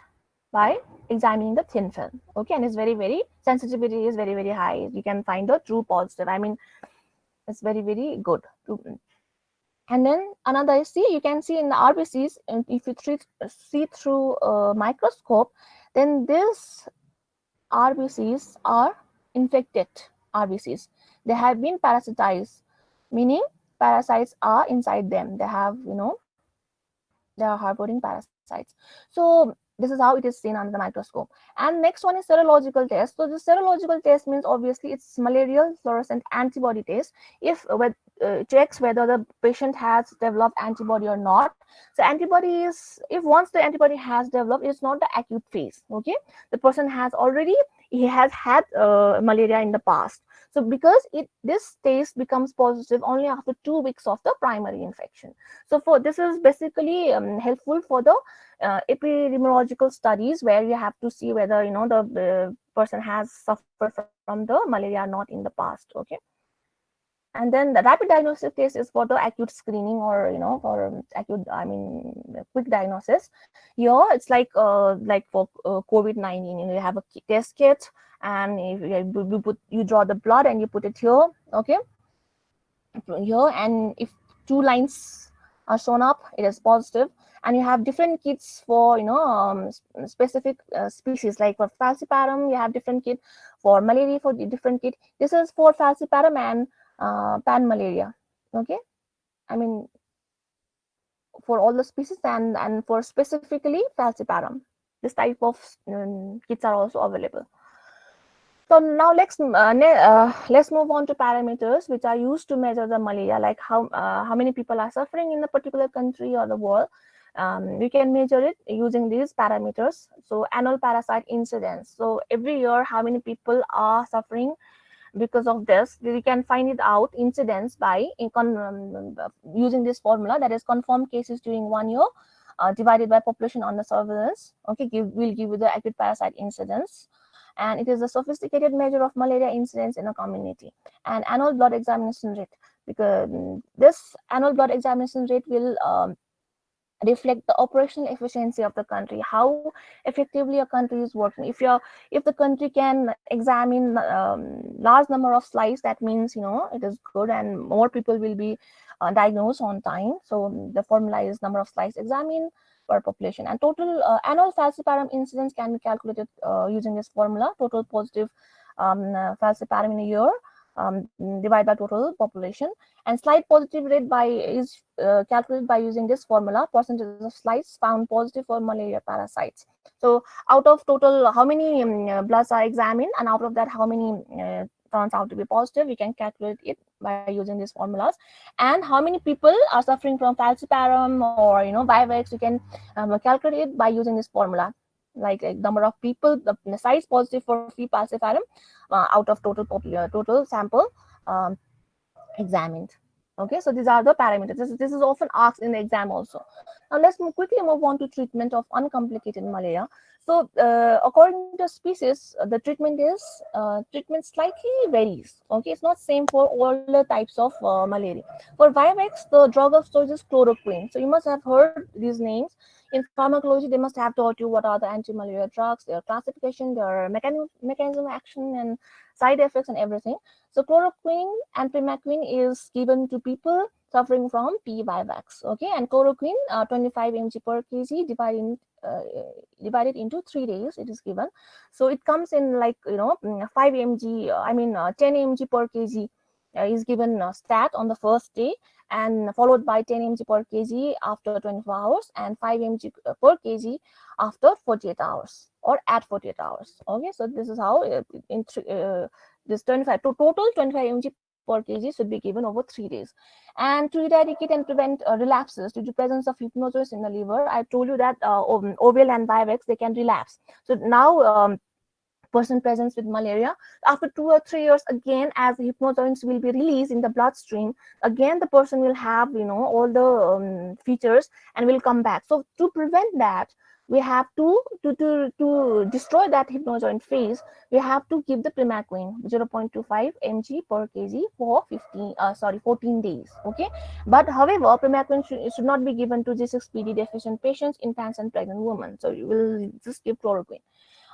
A: by examining the thin film. Okay, and it's very sensitivity is very high. You can find the true positive. I mean, it's very good. And then another is, see, you can see in the RBCs, and if you see through a microscope, then these RBCs are infected RBCs. They have been parasitized, meaning parasites are inside them. They have, they are harboring parasites. So this is how it is seen under the microscope. And next one is serological test. So the serological test means obviously it's malarial fluorescent antibody test. If checks whether the patient has developed antibody or not. So antibody is, if once the antibody has developed, it's not the acute phase. Okay, the person has already, he has had malaria in the past. So because this test becomes positive only after 2 weeks of the primary infection. So for this is basically helpful for the epidemiological studies, where you have to see whether the person has suffered from the malaria or not in the past. Okay, and then the rapid diagnostic test is for the acute screening, or for acute, I mean, quick diagnosis. Here it's like for COVID-19, you have a test kit, and if you draw the blood and you put it here. Okay, here, and if two lines are shown up, it is positive. And you have different kits for specific species, like for falciparum you have different kit, for malaria for the different kit. This is for falciparum and pan malaria. Okay, I mean, for all the species, and for specifically falciparum, this type of kits are also available. So now let's move on to parameters which are used to measure the malaria, like how many people are suffering in a particular country or the world. We can measure it using these parameters. So annual parasite incidence. So every year, how many people are suffering because of this? We can find it out incidence by using this formula, that is confirmed cases during 1 year divided by population under surveillance. Okay, will give you the acute parasite incidence. And it is a sophisticated measure of malaria incidence in a community. And annual blood examination rate, because this annual blood examination rate will reflect the operational efficiency of the country, how effectively a country is working. If the country can examine large number of slides, that means it is good, and more people will be diagnosed on time. So the formula is number of slides examined per population. And total annual falciparum incidence can be calculated using this formula: total positive falciparum in a year divided by total population. And slide positive rate is calculated by using this formula: percentage of slides found positive for malaria parasites. So out of total how many bloods are examined, and out of that how many turns out to be positive, we can calculate it by using these formulas. And how many people are suffering from falciparum or vivax, you can calculate it by using this formula, like number of people, the size positive for falciparum out of total sample um, examined. Okay, so these are the parameters. This is often asked in the exam also. Now let's quickly move on to treatment of uncomplicated malaria. So according to species, the treatment slightly varies. Okay, it's not same for all the types of malaria. For Vivax, the drug of choice is chloroquine. So you must have heard these names. In pharmacology, they must have taught you what are the anti-malaria drugs, their classification, their mechanism of action, and side effects and everything. So chloroquine and primaquine is given to people suffering from P. vivax. Okay, and chloroquine 25 mg per kg divided into 3 days. It is given. So it comes in like 5 mg. 10 mg per kg is given stat on the first day, and followed by 10 mg per kg after 24 hours, and 5 mg per kg after 48 hours or at 48 hours. Okay, so this is how this 25 to total 25 mg per kg should be given over 3 days. And to eradicate and prevent relapses due to presence of hypnosis in the liver, I told you that Ovel and Vivax, they can relapse. So now person presents with malaria. After 2 or 3 years, again, as hypnozoins will be released in the bloodstream, again the person will have, all the features and will come back. So to prevent that, we have to destroy that hypnozoin phase. We have to give the primaquine 0.25 mg per kg for 14 days. Okay, but however, primaquine should not be given to G6PD deficient patients, infants, and pregnant women. So you will just give chloroquine.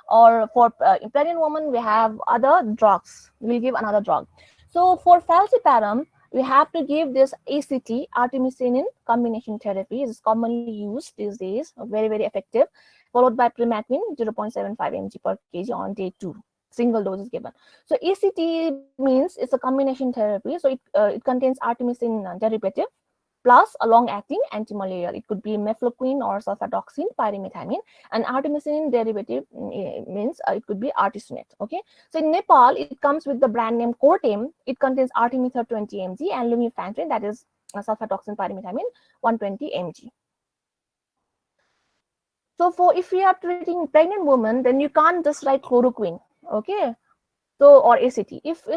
A: Or for pregnant woman, we have other drugs. We'll give another drug. So for falciparum, we have to give this ACT, artemisinin combination therapy. Is commonly used these days, very very effective, followed by primaquine 0.75 mg per kg on day 2. Single dose is given. So ACT means it's a combination therapy. So it contains artemisinin derivative plus a long-acting anti-malarial. It could be mefloquine or sulfadoxine pyrimethamine. And artemisinin derivative means it could be artesunate. Okay, so in Nepal, it comes with the brand name Cortem. It contains artemether 20 mg and lumefantrine, that is sulfadoxine pyrimethamine 120 mg. So for if we are treating pregnant women, then you can't just write chloroquine. Okay, so or ACT. If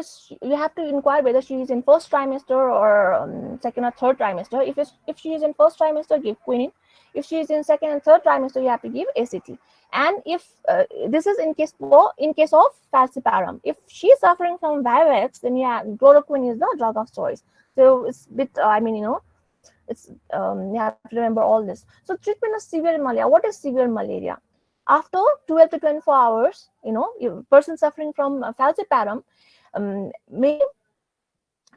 A: you have to inquire whether she is in first trimester or second or third trimester. If she is in first trimester, give quinine. If she is in second and third trimester, you have to give ACT. And if this is in case of falciparum, if she is suffering from Virex, then yeah, chloroquine is the drug of choice. So it's a bit it's you have to remember all this. So treatment of severe malaria. What is severe malaria? After 12 to 24 hours, a person suffering from falciparum may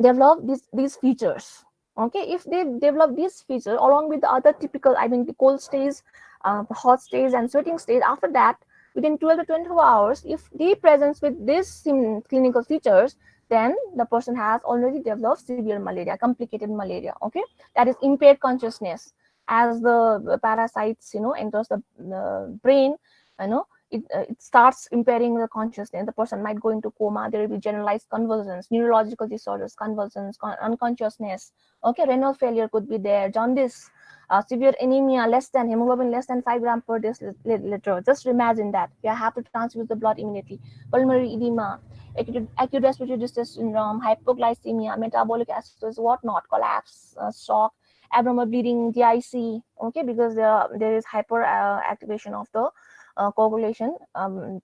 A: develop these features. Okay, if they develop these features along with the other typical, the cold stays, hot stays, and sweating stays, after that, within 12 to 24 hours, if they presents with these clinical features, then the person has already developed severe malaria, complicated malaria. Okay, that is impaired consciousness. As the parasites enters the brain, it starts impairing the consciousness. The person might go into coma. There will be generalized convulsions, neurological disorders, convulsions, unconsciousness. Okay, renal failure could be there, jaundice, severe anemia, hemoglobin less than 5 grams per deciliter. Just imagine that. You have to transfuse the blood immediately. Pulmonary edema, acute respiratory distress syndrome, hypoglycemia, metabolic acidosis, whatnot, collapse, shock, abnormal bleeding, DIC. Okay, because there is hyper activation of the coagulation, and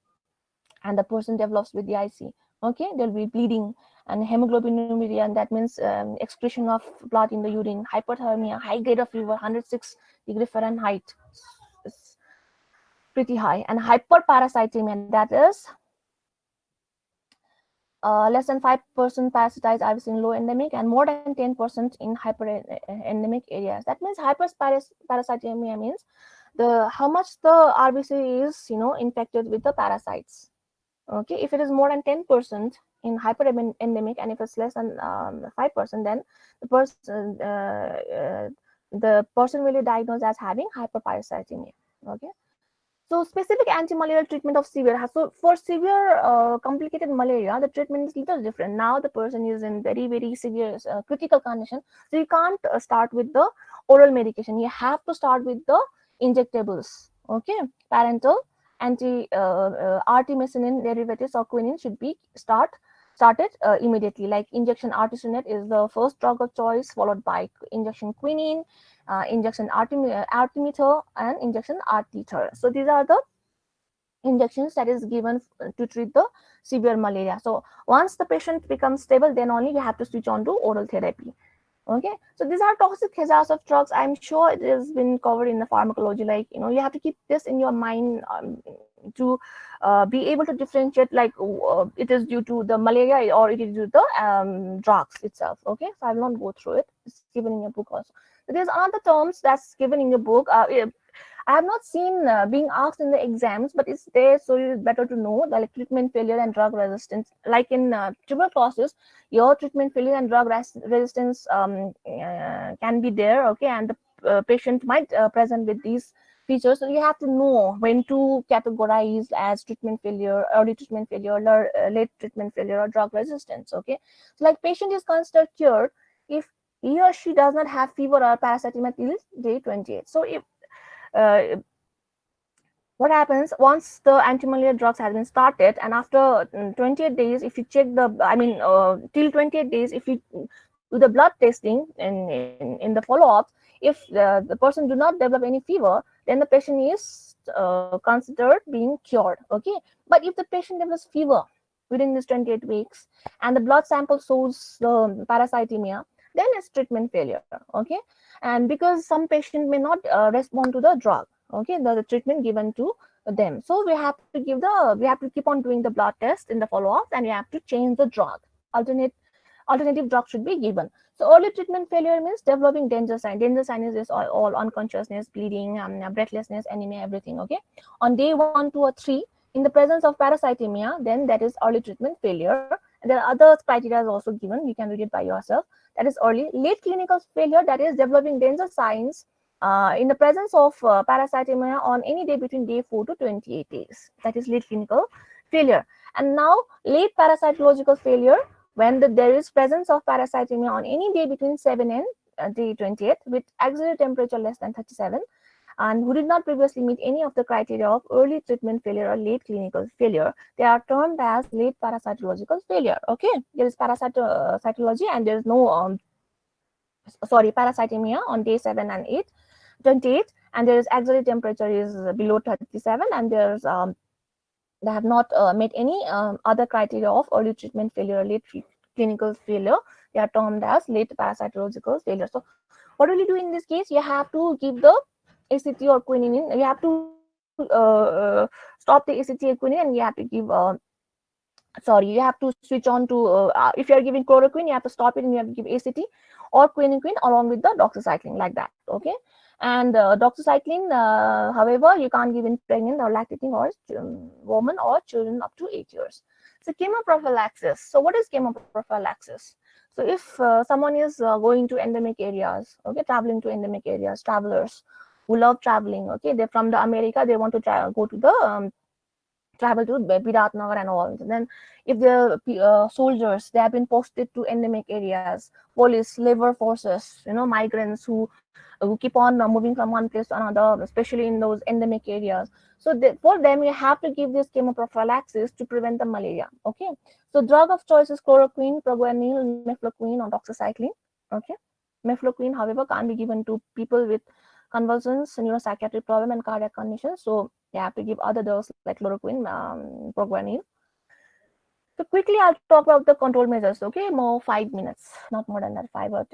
A: the person develops with DIC. Okay, there will be bleeding and hemoglobinuria, and that means excretion of blood in the urine, hypothermia, high grade of fever, 106 °F. It's pretty high. And hyperparasitemia, that is less than 5% parasitized RBC in low endemic and more than 10% in hyper endemic areas. That means hyperparasitemia means how much the RBC is infected with the parasites. Okay, if it is more than 10% in hyper endemic, and if it's less than 5%, then the person will be diagnosed as having hyperparasitemia. Okay, so specific anti-malarial treatment of severe. So for severe complicated malaria, the treatment is little different. Now the person is in very very severe critical condition, so you can't start with the oral medication. You have to start with the injectables. Okay, parental artemisinin derivatives or quinine should be started immediately. Like injection artesunate is the first drug of choice, followed by injection quinine, injection artemether, and injection artether. So these are the injections that is given to treat the severe malaria. So once the patient becomes stable, then only you have to switch on to oral therapy. Okay, so these are toxic hazards of drugs. I'm sure it has been covered in the pharmacology. Like you have to keep this in your mind to be able to differentiate, like it is due to the malaria or it is due to the drugs itself. Okay, so I will not go through it. It's given in your book also. So there's other terms that's given in your book. I have not seen being asked in the exams, but it's there, so it's better to know. Like treatment failure and drug resistance. Like in tuberculosis, your treatment failure and drug resistance can be there. Okay, and the patient might present with these features. So you have to know when to categorize as treatment failure, early treatment failure, late treatment failure, or drug resistance. Okay, so like patient is considered cured if he or she does not have fever or parasitemia till day 28. So if what happens once the anti-malaria drugs has been started, and after 28 days, if you check the, till 28 days, if you do the blood testing in the follow-ups, if the person do not develop any fever, then the patient is considered being cured. Okay, but if the patient develops fever within this 28 weeks and the blood sample shows parasitemia, then it's treatment failure. Okay, and because some patient may not respond to the drug, okay, the treatment given to them, so we have to keep on doing the blood test in the follow-up, and we have to change the drug. Alternative drug should be given. So early treatment failure means developing danger sign. Danger sign is all unconsciousness, bleeding, breathlessness, anemia, everything. Okay, on day 1, 2, or 3, in the presence of parasitemia, then that is early treatment failure. And there are other criteria also given. You can read it by yourself. That is early. Late clinical failure, that is developing danger signs in the presence of parasitemia on any day between day 4 to 28 days. That is late clinical failure. And now late parasitological failure, when there is presence of parasitemia on any day between 7 and day 28 with axillary temperature less than 37, and who did not previously meet any of the criteria of early treatment failure or late clinical failure, they are termed as late parasitological failure. Okay, there is parasitology and there is no parasitemia on day 7 and 28, and there is axillary temperature is below 37, and there's they have not met any other criteria of early treatment failure or late clinical failure. They are termed as late parasitological failure. So what will you do in this case? You have to give the ACT or quinine. You have to stop the ACT or quinine, and you have to give you have to switch on to if you are giving chloroquine, you have to stop it and you have to give ACT or quinine along with the doxycycline, like that. Okay, and doxycycline, however, you can't give in pregnant or lactating or women or children up to 8 years. So chemoprophylaxis. So what is chemoprophylaxis? So if someone is going to endemic areas, okay, traveling to endemic areas, travelers who love traveling, okay, they're from the America, they want to go to the travel to Biratnagar and all. Then if the soldiers, they have been posted to endemic areas, police, labor forces, migrants who keep on moving from one place to another, especially in those endemic areas. So for them, you have to give this chemoprophylaxis to prevent the malaria. Okay, so drug of choice is chloroquine, proguanil, mefloquine, or doxycycline. Okay, mefloquine, however, can't be given to people with convulsions, neuropsychiatric problem, and cardiac conditions. So you have to give other doses like chloroquine, proguanil. So quickly, I'll talk about the control measures. Okay, more 5 minutes, not more than that, 5 or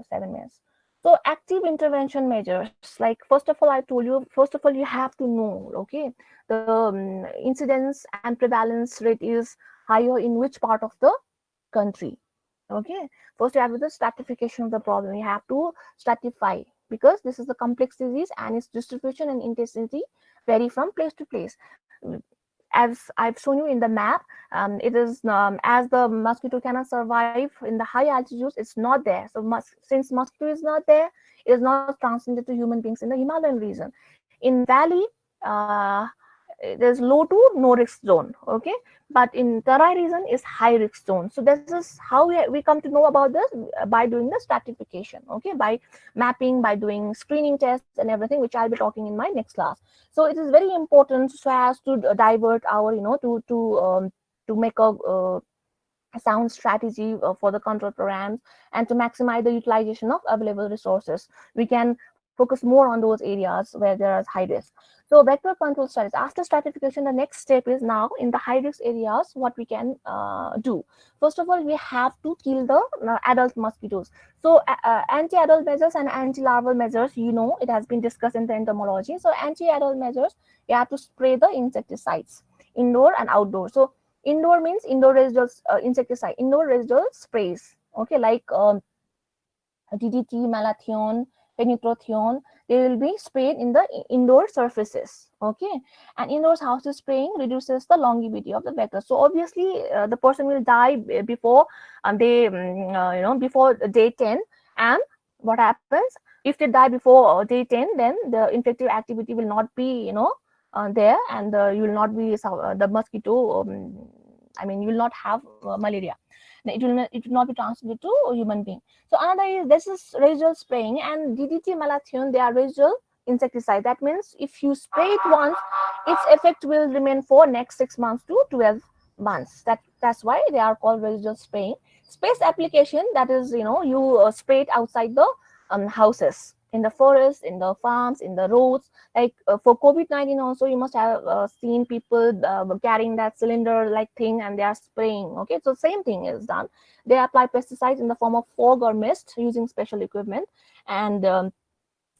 A: 7 minutes. So active intervention measures, like first of all, I told you, first of all, you have to know, okay, the incidence and prevalence rate is higher in which part of the country. Okay, first you have the stratification of the problem. You have to stratify, because this is a complex disease and its distribution and intensity vary from place to place. As I've shown you in the map, it is as the mosquito cannot survive in the high altitudes, it's not there. So since mosquito is not there, it is not transmitted to human beings in the Himalayan region. In valley, uh, there's low to no risk zone. Okay, but in Tarai region is high risk zone. So this is how we come to know about this, by doing the stratification. Okay, by mapping, by doing screening tests and everything, which I'll be talking in my next class. So it is very important so as to divert our, to make a sound strategy for the control programs, and to maximize the utilization of available resources. We can focus more on those areas where there is high risk. So vector control studies. After stratification, the next step is now in the high risk areas, what we can do. First of all, we have to kill the adult mosquitoes. So anti-adult measures and anti-larval measures, it has been discussed in the entomology. So anti-adult measures, you have to spray the insecticides, indoor and outdoor. So indoor means indoor residual insecticide, indoor residual sprays. Okay, like DDT, malathion, penutrathion, they will be sprayed in the indoor surfaces. Okay, and indoors houses spraying reduces the longevity of the vector. So obviously, the person will die before before day 10. And what happens if they die before day 10? Then the infective activity will not be there, and you will not be the mosquito. You will not have malaria. It will not be transmitted to a human being. So another is this is residual spraying, and DDT, malathion, they are residual insecticide. That means if you spray it once, its effect will remain for next 6 months to 12 months. That's why they are called residual spraying. Space application, that is, you spray it outside the houses, in the forest, in the farms, in the roads. Like for COVID-19 also, you must have seen people carrying that cylinder like thing and they are spraying. Okay, so same thing is done. They apply pesticides in the form of fog or mist using special equipment, and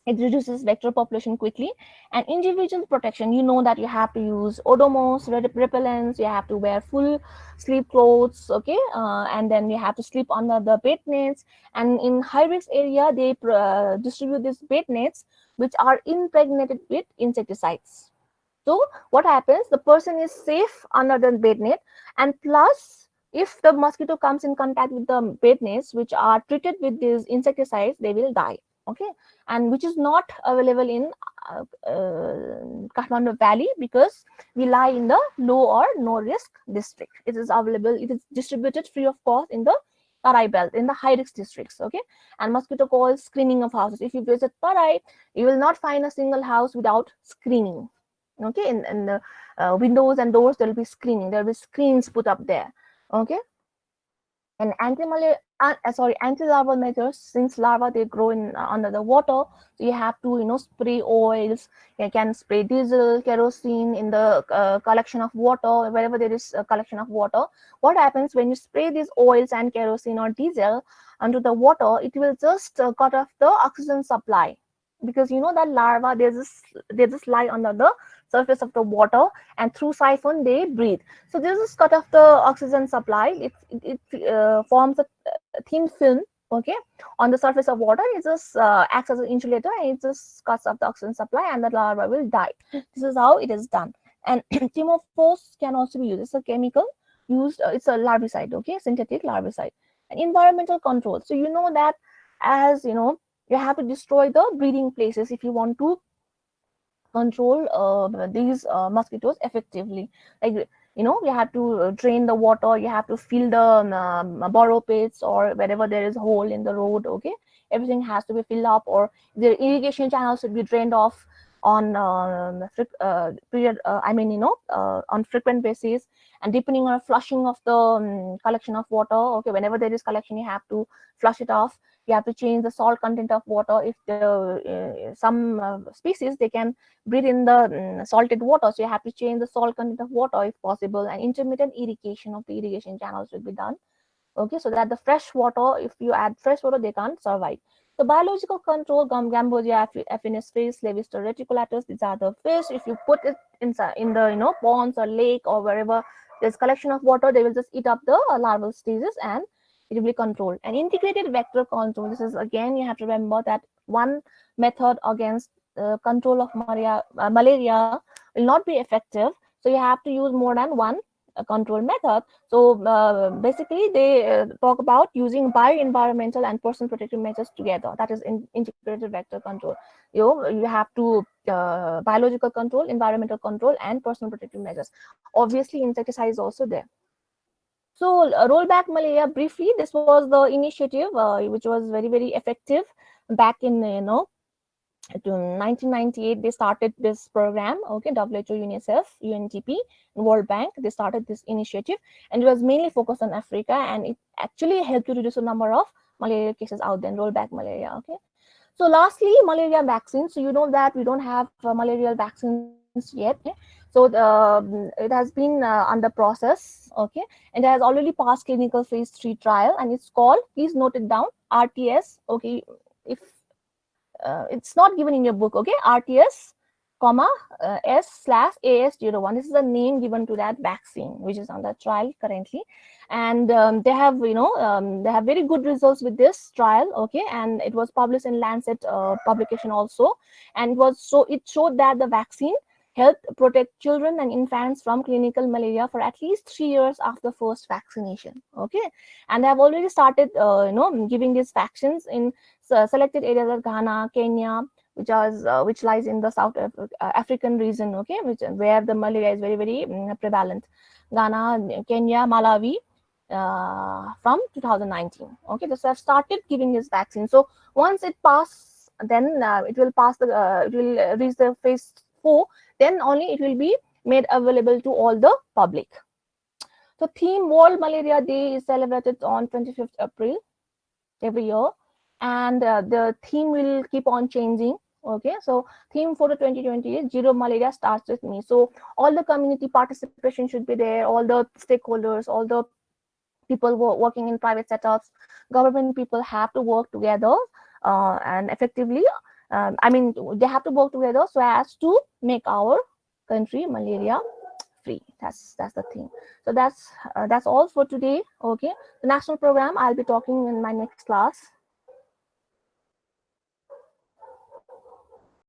A: it reduces vector population quickly. And individual protection, you know that you have to use odomos, repellents, you have to wear full sleep clothes, okay, and then you have to sleep under the bed nets. And in high risk area, they distribute these bed nets which are impregnated with insecticides. So what happens, the person is safe under the bed net, and plus if the mosquito comes in contact with the bed nets which are treated with these insecticides, they will die. Okay, and which is not available in Kathmandu Valley, because we lie in the low or no risk district. It is available, it is distributed free of cost in the Tarai belt, in the high risk districts. Okay, and mosquito coil screening of houses. If you visit Tarai, you will not find a single house without screening. Okay, in the windows and doors, there will be screening, there will be screens put up there. Okay, and anti-larval measures, since larvae they grow in under the water, so you have to spray oils. You can spray diesel, kerosene in the collection of water, wherever there is a collection of water. What happens when you spray these oils and kerosene or diesel onto the water, it will just cut off the oxygen supply, because that larva, they just lie under the surface of the water, and through siphon they breathe. So this is cut off the oxygen supply. It forms a thin film, okay, on the surface of water. It just acts as an insulator, and it just cuts off the oxygen supply, and the larva will die. This is how it is done. And Timophos can also be used. It's a chemical used. It's a larvicide, okay, synthetic larvicide. And environmental control. So that, as you have to destroy the breeding places if you want to control these mosquitoes effectively. Like you have to drain the water, you have to fill the borrow pits, or wherever there is hole in the road. Okay, everything has to be filled up, or the irrigation channels should be drained off on on frequent basis. And deepening or flushing of the collection of water. Okay, whenever there is collection, you have to flush it off. You have to change the salt content of water. If some species, they can breathe in the salted water, so you have to change the salt content of water if possible. And intermittent irrigation of the irrigation channels will be done, okay, so that the fresh water, if you add fresh water, they can't survive. So biological control, Gambogia affinis fish, Levistor reticulatus, these are the fish. If you put it inside in the ponds or lake or wherever there's collection of water, they will just eat up the larval stages, and it will be controlled. And integrated vector control, this is again, you have to remember that one method against control of malaria will not be effective, so you have to use more than one control method. So basically they talk about using bioenvironmental and personal protective measures together. That is integrated vector control. You have to biological control, environmental control, and personal protective measures. Obviously insecticide is also there. So rollback malaria, briefly, this was the initiative which was very, very effective back in to 1998. They started this program, okay, WHO, UNICEF, UNDP, and World Bank. They started this initiative, and it was mainly focused on Africa, and it actually helped to reduce the number of malaria cases out there, rollback malaria. Okay, so lastly, malaria vaccines. So you know that we don't have malarial vaccines yet. So it has been under process, okay, and it has already passed clinical phase 3 trial, and it's called, please note it down, RTS. Okay, if it's not given in your book, okay, RTS comma S/AS01. This is the name given to that vaccine which is under trial currently. And they have they have very good results with this trial, okay, and it was published in Lancet publication also. And it showed that the vaccine helped protect children and infants from clinical malaria for at least 3 years after first vaccination, okay. And they have already started giving these vaccines in selected areas like Ghana, Kenya, which lies in the South African region, okay, where the malaria is very, very prevalent. Ghana, Kenya, Malawi, from 2019. Okay, so I've started giving this vaccine. So once it passes then it will pass the it will reach the phase 4, then only it will be made available to all the public. So theme World Malaria Day is celebrated on 25th April every year, and the theme will keep on changing. Okay, so theme for the 2020 is Zero Malaria Starts With Me. So all the community participation should be there, all the stakeholders, all the people working in private setups, government people have to work together and effectively. I mean, they have to work together so as to make our country malaria free. That's the thing. So that's all for today. Okay, the national program I'll be talking in my next class.